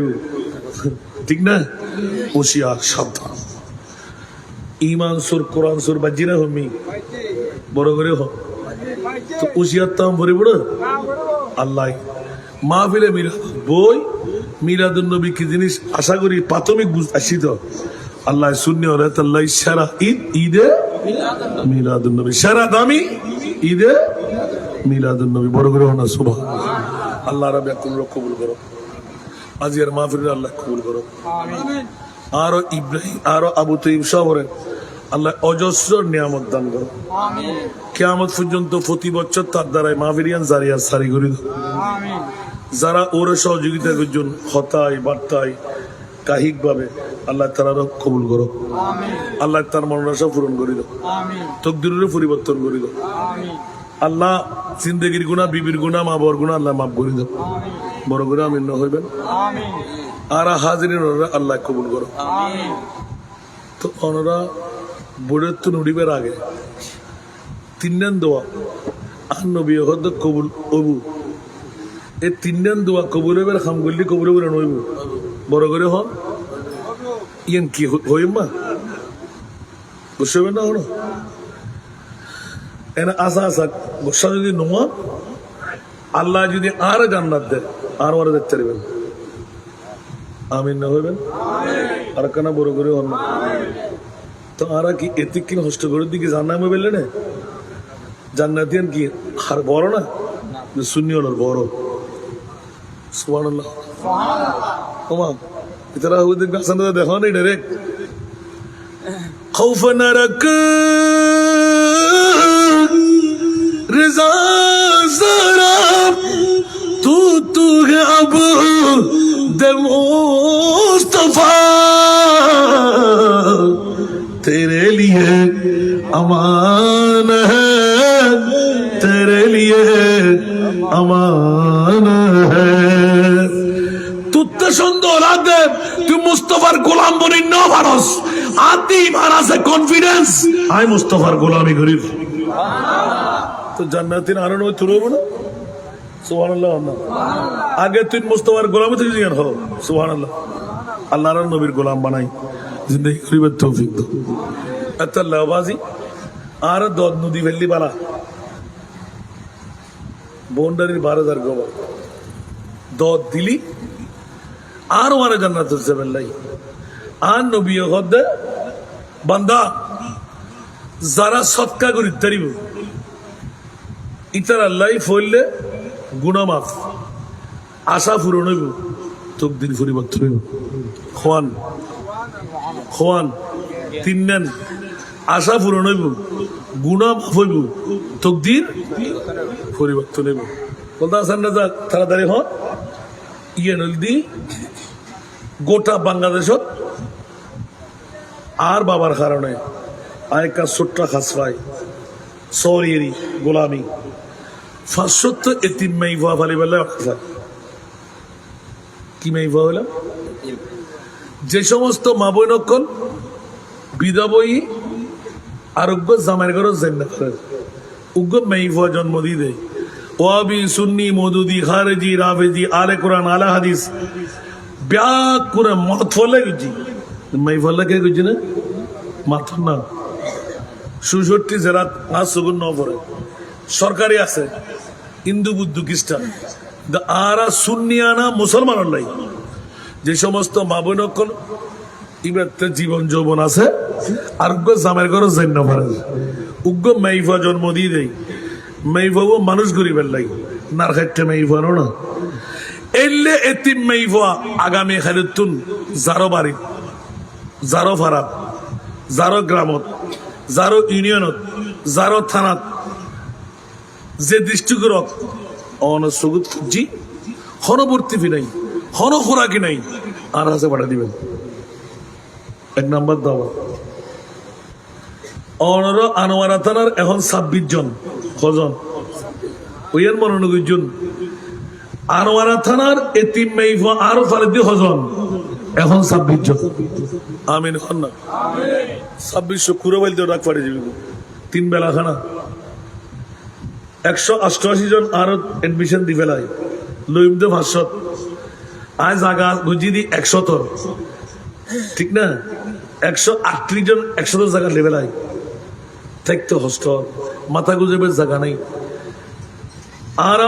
ঠিক না। হুঁশিয়ার সাবধান ইমান সুর কোরআন সুর বাজি না হমি বড় করে হ তো হুঁশিয়ার তাম ভরে পড়ো আল্লাহ মাহফিলে মিলাদ বই মিলাদুন নবী কি জিনিস আশা করি প্রাথমিক আসি তো আল্লাহ শূন্য আল্লাহ সারা ঈদ ঈদে মিলাদুন নবী সারা দামি ঈদে মিলাদুন নবী বড় করে হনা সুবহান আল্লাহ রাব্বি কবুল করো আজিয়ার মাহফিল আল্লাহ কবুল করো আরো ইব্রাহিম আরো আবু তৈব সাহরে আল্লাহ অজস্র নিয়ামত দান করো কিয়ামত পর্যন্ত প্রতি বছর তার দ্বারাই মাহফিলিয়ান জারিয়া সারি করি দাও। যারা ওর সহযোগিতা করছেন হতায় বার্তায় কাহিক ভাবে আল্লাহ তারারও কবুল করো আল্লাহ তার মনোরাশা পূরণ করি দাও তকদিরের পরিবর্তন করি দাও আল্লাহ জিন্দেগির গুণা বিবির গুণা মা বর গুণা আল্লাহ মাফ করে দাও বড় করে আমিন না হইবেন আর হাজিরিন আল্লাহ কবুল করো। তো ওনারা বোর্ডের তো নুড়িবার আগে তিনজন দোয়া আর নবী হদ কবুল অবু এই তিনজন দোয়া কবুল হইবার খাম করলি কবুল করে নইব বড় করে হন ইয়েন কি হইম মা বুঝতে হবে না হলো এনে আসা আসা গোসা যদি নোয়া আল্লাহ যদি আর জান্নাত দেয় আর ওরা দেখতে পারবেন আমিন না হইবেন আর কানা বড় করে হন না তো আর কি এতে কি হস্ত করে দিকে জান্নাত বললে না জান্নাতিয়ান কি আর বড় না সুন্নি হল বড় সুবহানাল্লাহ ওমা ইতারা হুদ গাছান দেখো না ডাইরেক্ট খাউফা নারাক রিজা জরা तू है अब दे मुस्तफा तेरे लिए अमान है तेरे लिए अमान है তুত্তে সুন্দর আদে তুই মুস্তাফার গোলাম বনি ন ভারস আদি মারাসে কনফিডেন্স আই মুস্তাফার গোলামি করিব তো জান্নাতিন আর নয় তুলব না সুবহানাল্লাহ আগে তুই মুস্তাফার গোলাম থেকে জিজ্ঞান হো সুবহানাল্লাহ আল্লাহর নবীর গোলাম বানাই জিন্দেগি করিবার তৌফিক দাও আচ্ছা লাওবাজি আর দদ নদী ভেল্লি বালা বন্ডারির 12,000 গোবা দদ দিলি আর ওয়ারে জান্নাত যাবেন লাই আর নবী হদ বান্দা যারা সৎকা করি তারিব ইতার আল্লাহ ফইলে গুনাহ মাফ আশা পূরণ হইব তকদির পরিবর্তন হইব খোয়ান খোয়ান তিন নেন আশা পূরণ হইব গুনাহ মাফ হইব তকদির পরিবর্তন হইব বলতে আসেন না তাড়াতাড়ি হন ইয়ে নলদি গোটা বাংলাদেশত আর বাবার কারণে আরেকটা ছোট্ট খাসফাই সরিয়েরি গোলামি 500 এতিম মাইফা ফালি বেলা কি মাইফা হইল যে সমস্ত মা বই নকল বিধবই আরোগ্য জামাইয়ের ঘর জান্নাত উগ্র মাইফা জন্ম দিয়ে দেয় ওয়াবি সুন্নি মদুদি খারেজি রাফেজি আলে কোরআন আলা হাদিস ব্যাক করে মত ফলে গেছি মাইফা কে গেছি না মাথা না 66 জেলাত আজ সুগুন ন পড়ে সরকারি আছে হিন্দু বুদ্ধ খ্রিস্টান আরা সুন্নিয়ানা মুসলমান লাই যে সমস্ত মা বোন এবার তো জীবন যৌবন আছে আর উগ্র জামের ঘর জন্য পারে উগ্র মেইফা জন্ম দিয়ে দেয় মেইফাও মানুষ গরিবের লাই নার খাইতে মেইফানো না এলে এতিম মেইফা আগামী খালিতুন যারো বাড়ি যারো ফারাত যারো গ্রামত যারো ইউনিয়নত যারো থানাত যে দৃষ্টিকরক অনসগুত জি হনবর্তী নাই হন খোরাকি নাই আর হাসে পাঠা দিবেন এক নাম্বার দাওয়া অনর আনোয়ারা থানার এখন 26 জন কজন ওইয়ের মনোনগর জন আনোয়ারা থানার এতিম মেইফা আরো ফারেদি হজন এখন 26 জন আমিন খন্না 2600 কুড়ে বাইল ডাক পাড়ে যাবি 3 বেলা খানা 188 জন আরো এডমিশন দি ফেলাই লইম দে ভাষত আজ জায়গা বুঝি দি 100 ঠিক না 138 জন 100 জায়গা লেভেলাই থাকতে হোস্টেল মাথা গুজবের জায়গা নেই আর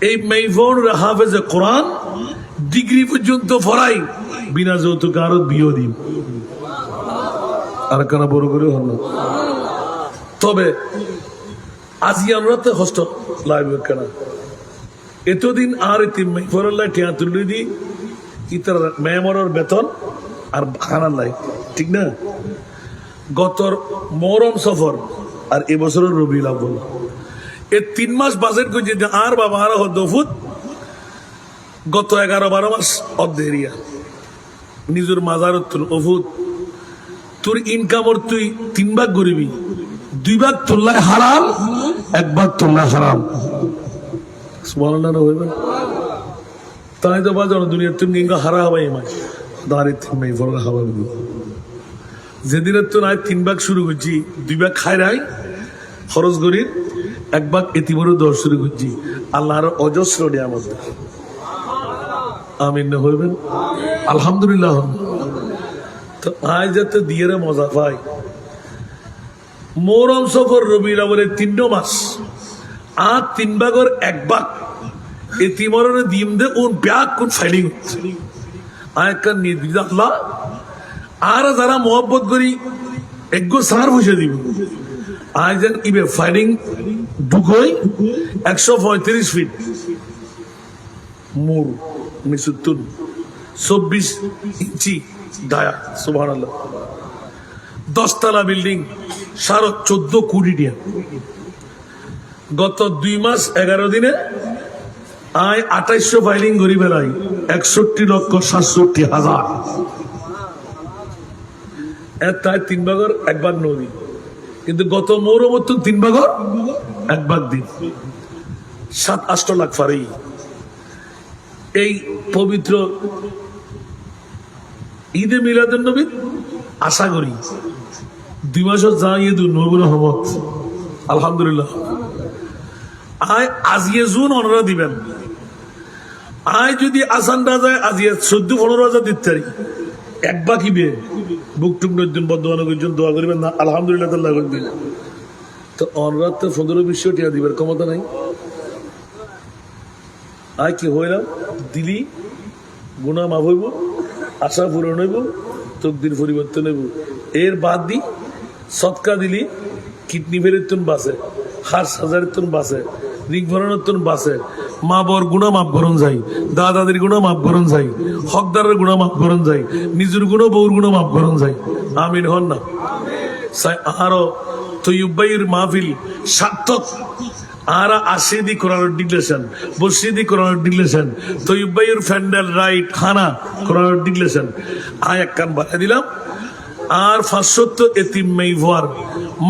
এই মেইফোন হাফেজে কোরআন ডিগ্রি পর্যন্ত ফরাই বিনা যৌতুক আরো বিয়ে দিন আর কেন বড় করে হল তবে আজি আমরা তো হোস্টেল লাইব্রেরি কেন এতদিন আর তিন মেইফোরাল্লাহ টিয়া তুলে দি ইতার মেমরের বেতন আর খানার লাই ঠিক না গতর মহরম সফর আর এবছরের রবিউল আউয়াল এই 3 মাস বাজেট করছে আর বাবা আর দফুত গত 11-12 মাস অর্ধেরিয়া নিজের মাজার অফুত তোর ইনকামর তুই 3 ভাগ গরিবি 2 ভাগ তোল্লায় হারাম 1 ভাগ তোল্লায় হারাম সুবহানাল্লাহ না হইবে তাই তো বাজার দুনিয়ার তুমি ইনকা হারা হবে মাই দাঁড়ি তুমি ফল খাওয়া যেদিনের তো নাই 3 ভাগ শুরু করছি 2 ভাগ খাই রাই খরচ করির 1 ভাগ এতিমরও দর শুরু করছি আল্লাহর অজস্র নিয়ামত আমিন না হইবেন আলহামদুলিল্লাহ তো আজ যাতে দিয়ে মজা পাই মহরম সফর রবিউল আউয়ালের 3 মাস আর 3 ভাগের 1 ভাগ এতিমররে দিম দে উন ব্যাগ কোন ফাইলিং আয়কার নির্দিষ্ট আল্লাহ আর যারা মোহব্বত করি একগো সার বসে দিব আজ ইবে ফাইলিং ঢুকই 135 ফিট মূর 24 ইঞ্চি ডায়া সুবহানাল্লাহ 10 তলা বিল্ডিং 14.5 কোটি টাকা গত 2 মাস 11 দিনে আয় 2800 ফাইলিং গরিব এলাই 61,67,000 তাই 3 ভাগের 1 ভাগ নদী কিন্তু গত মৌরম 3 ভাগের 1 ভাগ দিন 7-8 লাখ ফারি এই পবিত্র ঈদে মিলাদুন নবী আশা করি 2 মাসের যাইয়ে দু নবুল রহমত আলহামদুলিল্লাহ আয় আজিয়ে জুন অনরা দিবেন আয় যদি আসানটা যায় আজিয়ে 14-15,000 দিতে পারি 1 ভাগ ইবে বুক টুক নজুন বদ্ধমানের জন্য দোয়া করিবেন না আলহামদুলিল্লাহ তাআলা করবেন তো অনরা তো 15-20 টাকা দিবার ক্ষমতা নাই আয় কি হইলাম দিলি গুনাহ মাফ হইব আশা পূরণ হইব তকদির পরিবর্তন হইব এর বাদ দি সদকা দিলি কিডনি ফেরতন বাসে হার সাজারতন বাসে রিং ভরণতন বাসে মা বর গুণা মাফ করন যাই দাদাদের গুণা মাফ করন যাই হকদারের গুণা মাফ করন যাই নিজের গুণা বউর গুণা মাফ করন যাই আমিন হন না আরো তৈয়ুবাইয়ের মাহফিল সার্থক আর আশিদি কোরআনের ডিক্লেশন বসিদি কোরআনের ডিক্লেশন তৈয়ুবাইয়ের ফ্যান্ডেল রাইট খানা কোরআনের ডিক্লেশন আয় এক কান বাড়াই দিলাম আর 570 এতিম মেইফার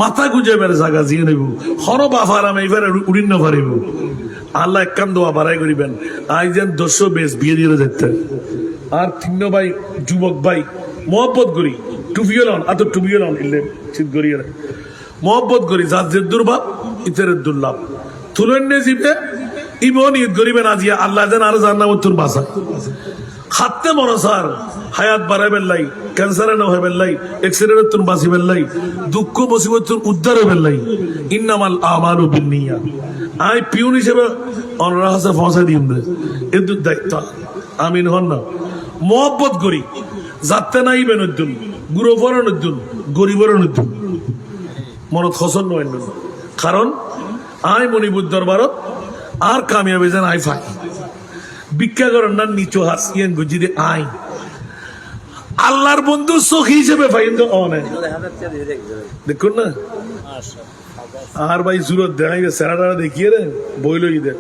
মাথা গুজে বের জায়গা জিয়ে নেব হর বাফারা মেইফার উড়িন না পারিব আল্লাহ এক কান দোয়া বাড়াই করিবেন আই যেন 200 বেশ বিয়ে দিয়ে যেতে আর 3 ভাই যুবক ভাই মোহব্বত করি টুবিয়লন আতো টুবিয়লন ইল্লে চিত করিয়ে মোহব্বত করি যার যে দুর্ভাব ইতের দুর্লাভ তুলন্যে জিবে ইবন ঈদ করিবেন আজিয়া আল্লাহ যেন আর জান্নাতুর বাসা খাতে মনসার হায়াত বাড়াইবেন লাই ক্যান্সারে না হইবেন লাই এক্সিডেন্টের তুন বাঁচিবেন লাই দুঃখ মুসিবতের উদ্ধার হইবেন লাই ইন্নামাল আমালু বিন্নিয়াত আই পিউন হিসেবে অনরা হাসে পৌঁছাই দিন দে এর দায়িত্ব আমিন হন না মোহব্বত করি যাতে নাই বেনদ্দুন গুরু পরনদ্দুন গরিবর নদ্দুন মনত খসন নয় কারণ আয় মণিপুর দরবারত আর কামিয়াবি যেন আই ফাই ভিক্ষা করেন না নিচু হাসিয়েন গুজিরে আই আল্লাহর বন্ধু সখী হিসেবে ফাইন তো অনেক দেখুন না আর ভাই সুরত দেখাই সেরাটা দেখিয়ে রে বই লই দে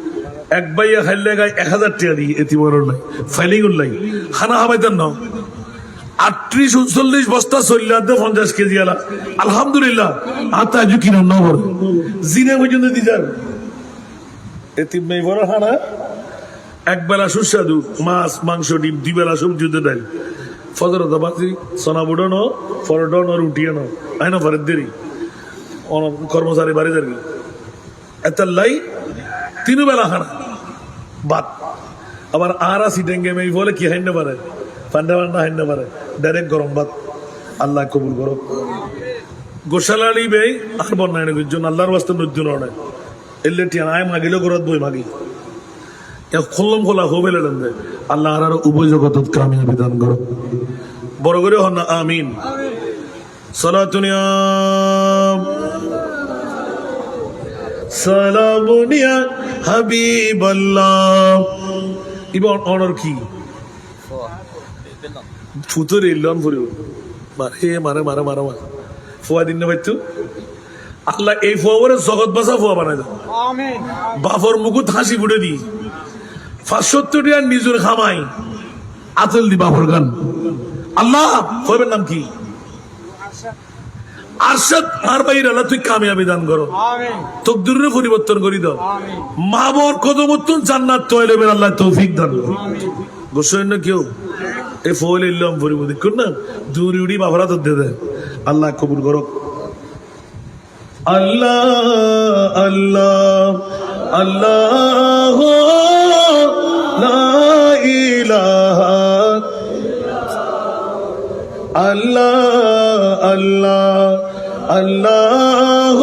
এক ভাইয়া খাইলে গায়ে 1000 টাকা দিই এটি বড় নাই ফাইলিং লাই খানা হাবাইতেন না 38-39 বস্তা চল্লাতে 50 কেজি আলা আলহামদুলিল্লাহ আতা আজু কিনা নবর জিনে পর্যন্ত দিজার এটি মেয়ে বড় খানা একবেলা সুস্বাদু মাছ মাংস ডিম দুবেলা সবজি ডাল ফজর দাবাজি সোনা বুড়ো নো ফরডো নো রুটিয়ে নো আই না ফরের দেরি কর্মচারী বাড়ি যাবি এত লাই 3 বেলা খানা ভাত আবার আর সিটেঙ্গে মেয়ে বলে কি হাইন পারে পান্ডা পান্ডা হাইন পারে ডাইরেক্ট গরম ভাত আল্লাহ কবুল করো গোশালালি বেই আর বন্যায় গুজন আল্লাহর বাস্তে নজুন অনেক এলে টিয়ান আয় মাগিলেও গরত বই মাগি খোল্লম খোলা হোবেলে দেন আল্লাহ আর উভয় জগত কামিয়াবি দান করো বড় করে হন না আমিন সালাতুনিয়া সালামুনিয়া হাবিবাল্লাহ ইবন অনর কি ফুতুর ইল্লাম ফুরিও মারে মারে মারে মারে মারে ফুয়া দিন না ভাইতু আল্লাহ এই ফুয়া করে জগৎ বাসা ফুয়া বানাই দাও আমিন বাফর মুকুট হাসি ফুটে দি 570 টাকা নিজুর খামাই আতল দি বাফর গান আল্লাহ কইবেন নাম কি আরশাদ আর বাইরে আল্লাহ তুই কামিয়াবি দান করো আমিন তকদিরের পরিবর্তন করি দাও আমিন মা বর কদমতুন জান্নাত তৈলেবের আল্লাহ তৌফিক দান করো আমিন গোসেন না কেউ এ ফল ইল্লাম পরিব দেখুন না দূরি উড়ি বাফরা তো দে দে আল্লাহ কবুল করো আল্লাহ আল্লাহ আল্লাহ লা ইলাহা আল্লাহ আল্লাহ আল্লাহ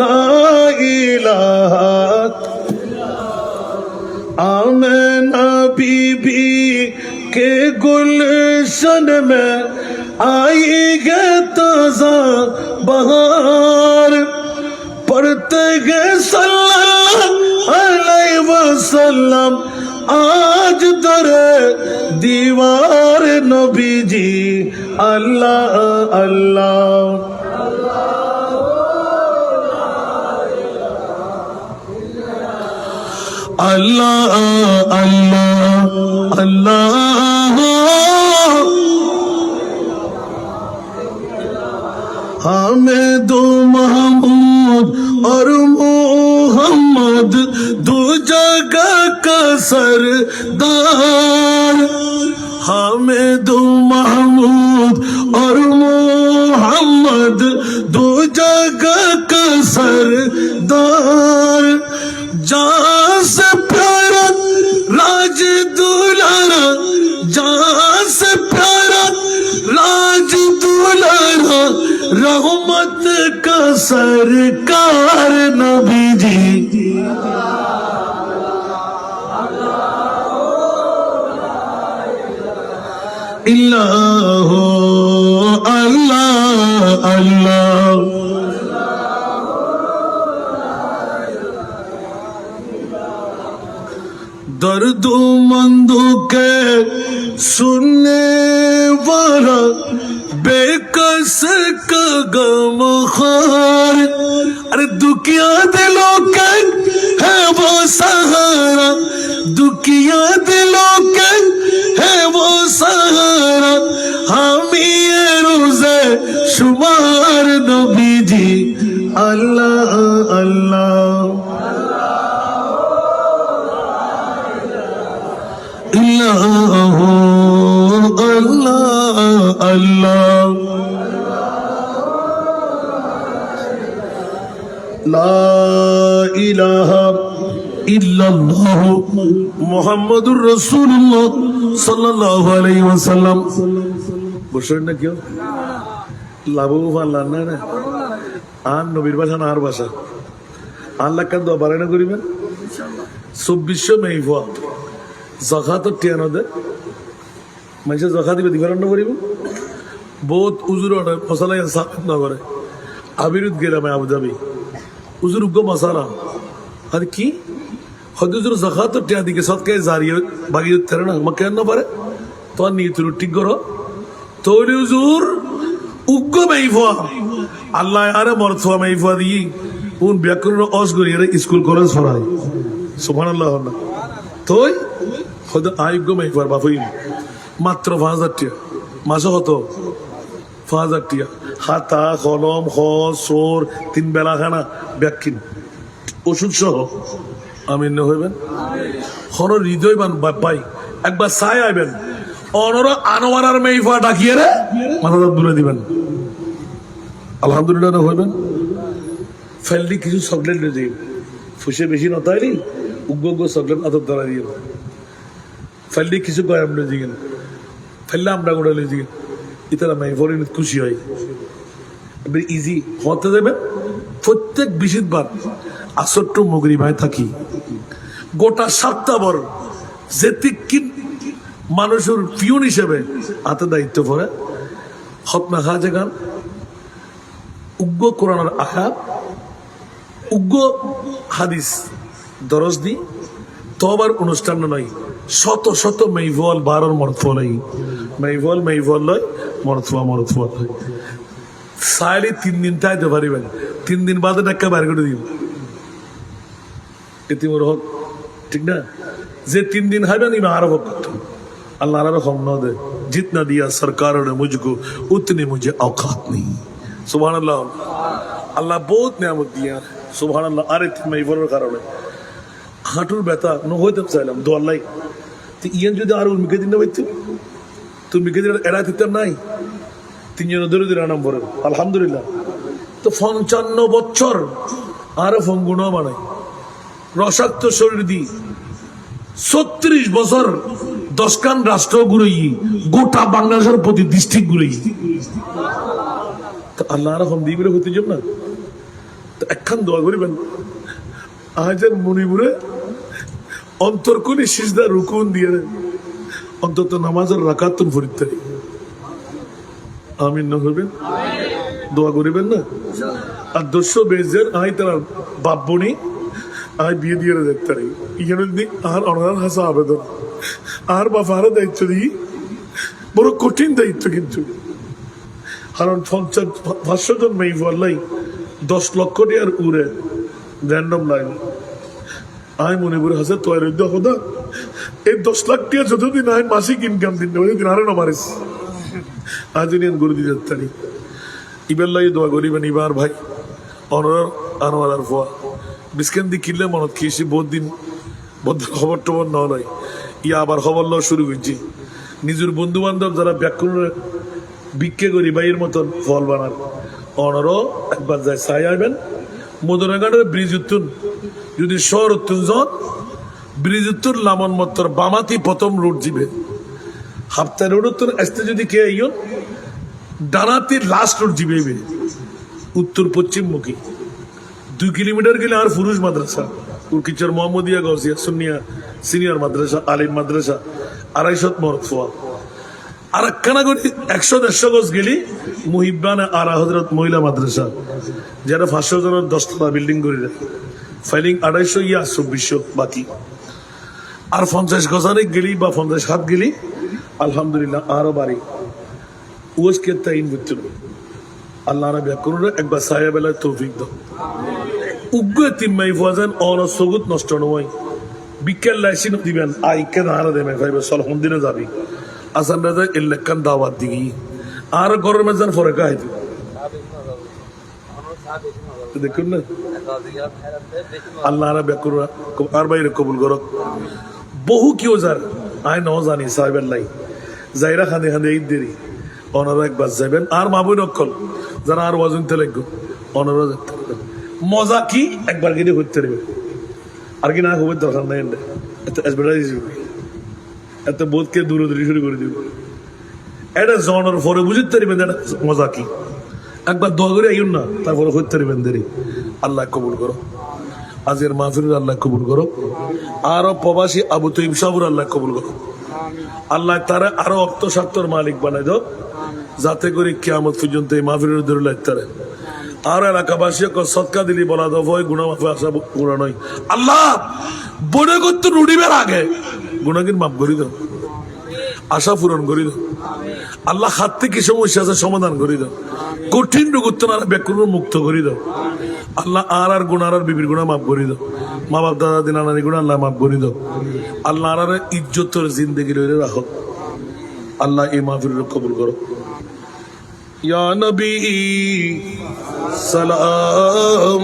লা ইলাহা आमना बीबी के गुलशन में आई गे ताजा बहार पढ़ते गए सल्लल्लाहु अलैहि वसल्लम आज दरे दीवार नबी जी अल्लाह अल्लाह अल्लाह अल्लाह अल्लाह हमें दो महमूद और मोहम्मद दो जगह का सरदार हमें दो महमूद और मोहम्मद दो जगह का सरदार जहाँ से प्यारा राज दुलारा जहाँ से प्यारा राज दुलारा रहमत का सरकार नबी जी इल्लाह अल्लाह अल्लाह दर्दोमंदों के सुनने वाला बेकस का गमखार अरे दुखिया दिलों के है वो सहारा दुखिया दिलों के है वो सहारा हम ये रोज़े शुमार नबी जी अल्लाह अल्लाह अल्लाह अल्लाह अल्लाह ला इलाहा इल्लल्लाह मुहम्मदुर रसूलुल्लाह सल्लल्लाहु अलैहि वसल्लम বসেন না কেউ লাভু পারলাম না না আর নবীর ভাষা না আর ভাষা আল্লাহ কান দোয়া পারে না করিবেন 2400 মেই ফুয়া জাকাত টিয়ানো দে মানুষের জখা দিবে দিবার না করিব বহুত উজুর মশালাই সাফ না করে আবিরুদ গেলাম আবুধাবি উজুর উগ্র মশালা আর কি হজুর জখা তো টিয়া দিকে সৎকে জারিয়ে বাগিয়ে তেরে না আমাকে কেন না পারে তোমার নিয়ে তুই ঠিক করো তৈরি উজুর উগ্র মেইফা আল্লাহ আরে মরথুয়া মেইফা দিয়ে উন ব্যাকরণ অস করিয়ে স্কুল কলেজ ছড়াই সুবহানাল্লাহ না তোই হয়তো আয়োগ্য মেইফার বাপুই মাত্র 5,000 টিয়া মাসে হতো 5,000 টিয়া হাতা কলম সোর 3 বেলা খানা ব্যাকিন ওষুধ সহ আমিন হইবেন হর হৃদয় পাই একবার চাই আইবেন অনর আনোয়ার মেইফা ডাকিয়ে রে মাথা দূরে দিবেন আলহামদুলিল্লাহ হইবেন ফেললি কিছু চকলেট নিয়ে যাই ফুসে বেশি নতাইলি উগ্র চকলেট আদর দ্বারা দিয়ে ফেললি কিছু গয়াম নিয়ে যাই ফেললে আমরা গোড়া নিয়ে যাই ইতারা মেইফর খুশি হয় ইজি হতে দেবেন প্রত্যেক বিশিতবার আসরটু মগরি ভাই থাকি গোটা 7টা বর যেতি মানুষের পিউন হিসেবে হাতে দায়িত্ব পড়ে হতনা খাজে গান উগ্র কোরআনের আয়াত উগ্র হাদিস দরজ দি তবার অনুষ্ঠান নয় শত শত মেইভল বারর মরথুয়া লই মেইভল লয় মরথুয়া লয় সাইলি 3 দিন তাইতে পারিবেন 3 দিন বাদে টাকা বাইর করে দিন এতে মোর হক ঠিক না যে 3 दिन है नहीं मैं आरब करता हूँ अल्लाह रखम न दे जितना दिया सरकारों ने मुझको उतनी मुझे औकात नहीं सुभान अल्लाह अल्लाह बहुत नियामत दिया सुभान अल्लाह अरे मैं इवरों कारण हाटुर बेता न होय तब सालाम दो अल्लाह तो इयन जो दारू मिके दिन बैठते तो मिके दिन एड़ा तितर नहीं 3 জন ধরে ধরে নাম বলেন আলহামদুলিল্লাহ তো 55 বছর আর ফঙ্গুণ বানাই রসাক্ত শরীর দি 36 বছর 10 খান রাষ্ট্র ঘুরই গোটা বাংলাদেশের প্রতি ডিস্ট্রিক্ট ঘুরই তো আল্লাহ রহম দিবরে হতে যাব না তো একখান দোয়া করিবেন আজের মনিপুরে অন্তরকুনি সিজদা রুকুন দিয়ে অন্তত নামাজের রাকাতুন ফরিতে আমিন না করবেন দোয়া করিবেন না আর 200 বেজের আই তার বাপ বনি আই বিয়ে দিয়ে দেখতে রাই ইয়েন আর অনার হাসা আবেদন আর বাফার দায়িত্ব দিই বড় কঠিন দায়িত্ব কিন্তু কারণ 500 জন মেয়ে বললাই 10 লক্ষ টাকার উড়ে র্যান্ডম লাইন আই মনে করে হাসে তৈরি খোদা এই 10 লাখ টাকা যতদিন আয় মাসিক ইনকাম দিন ওই আরো না মারিস আজ নিয়ে গড়ে দিয়ে যাত্তারি ইবেল্লাই দোয়া করিবেন ইবার ভাই অনার আনোয়ার ফোয়া বিস্কেন দি কিনলে মনত খেয়েছি বহুত দিন খবর টবর ন নয় ইয়া আবার খবর লওয়া শুরু করছি নিজের বন্ধু বান্ধব যারা ব্যাকরণের ভিক্ষে করি বাইয়ের মতন ফল বানান অনারও একবার যায় চাই আইবেন মদনাঘাটের ব্রিজ উত্তুন যদি শহর উত্তুন যান ব্রিজ উত্তর লামন মত্তর বামাতি প্রথম রোড যাবে হাফতা রোড উত্তর আসতে যদি কে আইন ডানাতি লাস্ট রোড যাবে উত্তর পশ্চিম মুখী 2 কিলোমিটার গেলে আর ফুরুষ মাদ্রাসা উর্কিচর মোহাম্মদিয়া গৌসিয়া সুন্নিয়া সিনিয়র মাদ্রাসা আলিম মাদ্রাসা 250 মরফুয়া আর একখানা করে 100-150 গজ গেলি মুহিব্বানা আরা হযরত মহিলা মাদ্রাসা যারা 500 জনের 10 তলা বিল্ডিং করে দেয় ফাইলিং 250 ইয়া 2400 বাকি আর 50 গজানে গেলি বা 50 হাত গেলি আলহামদুলিল্লাহ আরো বাড়ি ওয়াজ কে তাইন বুঝছো আল্লাহ না ব্যাকরণ একবার সায়া বেলায় তৌফিক দাও উগ্র তিম্মাই ফাজান অন সগুত নষ্ট নয় বিকেল লাইসিন দিবেন আইকে দাঁড়া দেবেন ভাই সল দিনে যাবি আসান রাজা এলাকান দাওয়াত দিগি আর গরমে যান ফরে কাহিত দেখুন না আল্লাহ না ব্যাকরণ আর বাইরে কবুল করো বহু কেউ যার আয় ন জানি সাহেবের লাই যাইরা খানে খানে ঈদ দেরি অনারা একবার যাবেন আর মাবুই নকল যারা আর ওয়াজুন লাগবে অনারা যেতে পারবেন মজা কি একবার গিয়ে করতে পারবে আর কি না খুবই দরকার নাই এত অ্যাডভার্টাইজ এত বোধকে দূরদূরি শুরু করে দিব এটা জনের পরে বুঝতে পারবেন এটা মজা কি একবার দোয়া করে আইন না তারপরে করতে পারবেন দেরি আল্লাহ কবুল করো আজকের মাহফিল আল্লাহ কবুল করো আরো প্রবাসী আবু তৈব সাবুর আল্লাহ কবুল করো আল্লাহ তারা আরো অর্থস্বার্থর মালিক বানাই দাও, যাতে করে কিয়ামত পর্যন্ত এই মাহফিলের দৌড় লাগতারে। আর এলাকাবাসী সৎকা দিলি বলা দাও ভয় গুণা মাফে আসা গুণা নয়। আল্লাহ বনে করতে রুডিবের আগে গুণাগির মাফ করি দাও, আশা পূরণ করি দাও। আল্লাহ হাত থেকে সমস্যা আছে সমাধান করি দাও, কঠিন রোগত্ব না ব্যাকুল মুক্ত করি দাও। আল্লাহ আর গুণার আর বিবির গুণা মাফ করি দাও, মা বাপ দাদা দিন নানি গুণা আল্লাহ মাফ করি দাও। আল্লাহ আর ইজ্জতের জিন্দগি রইলে রাখো। আল্লাহ এই মাহফিল কবুল করো। ইয়া নবী সালাম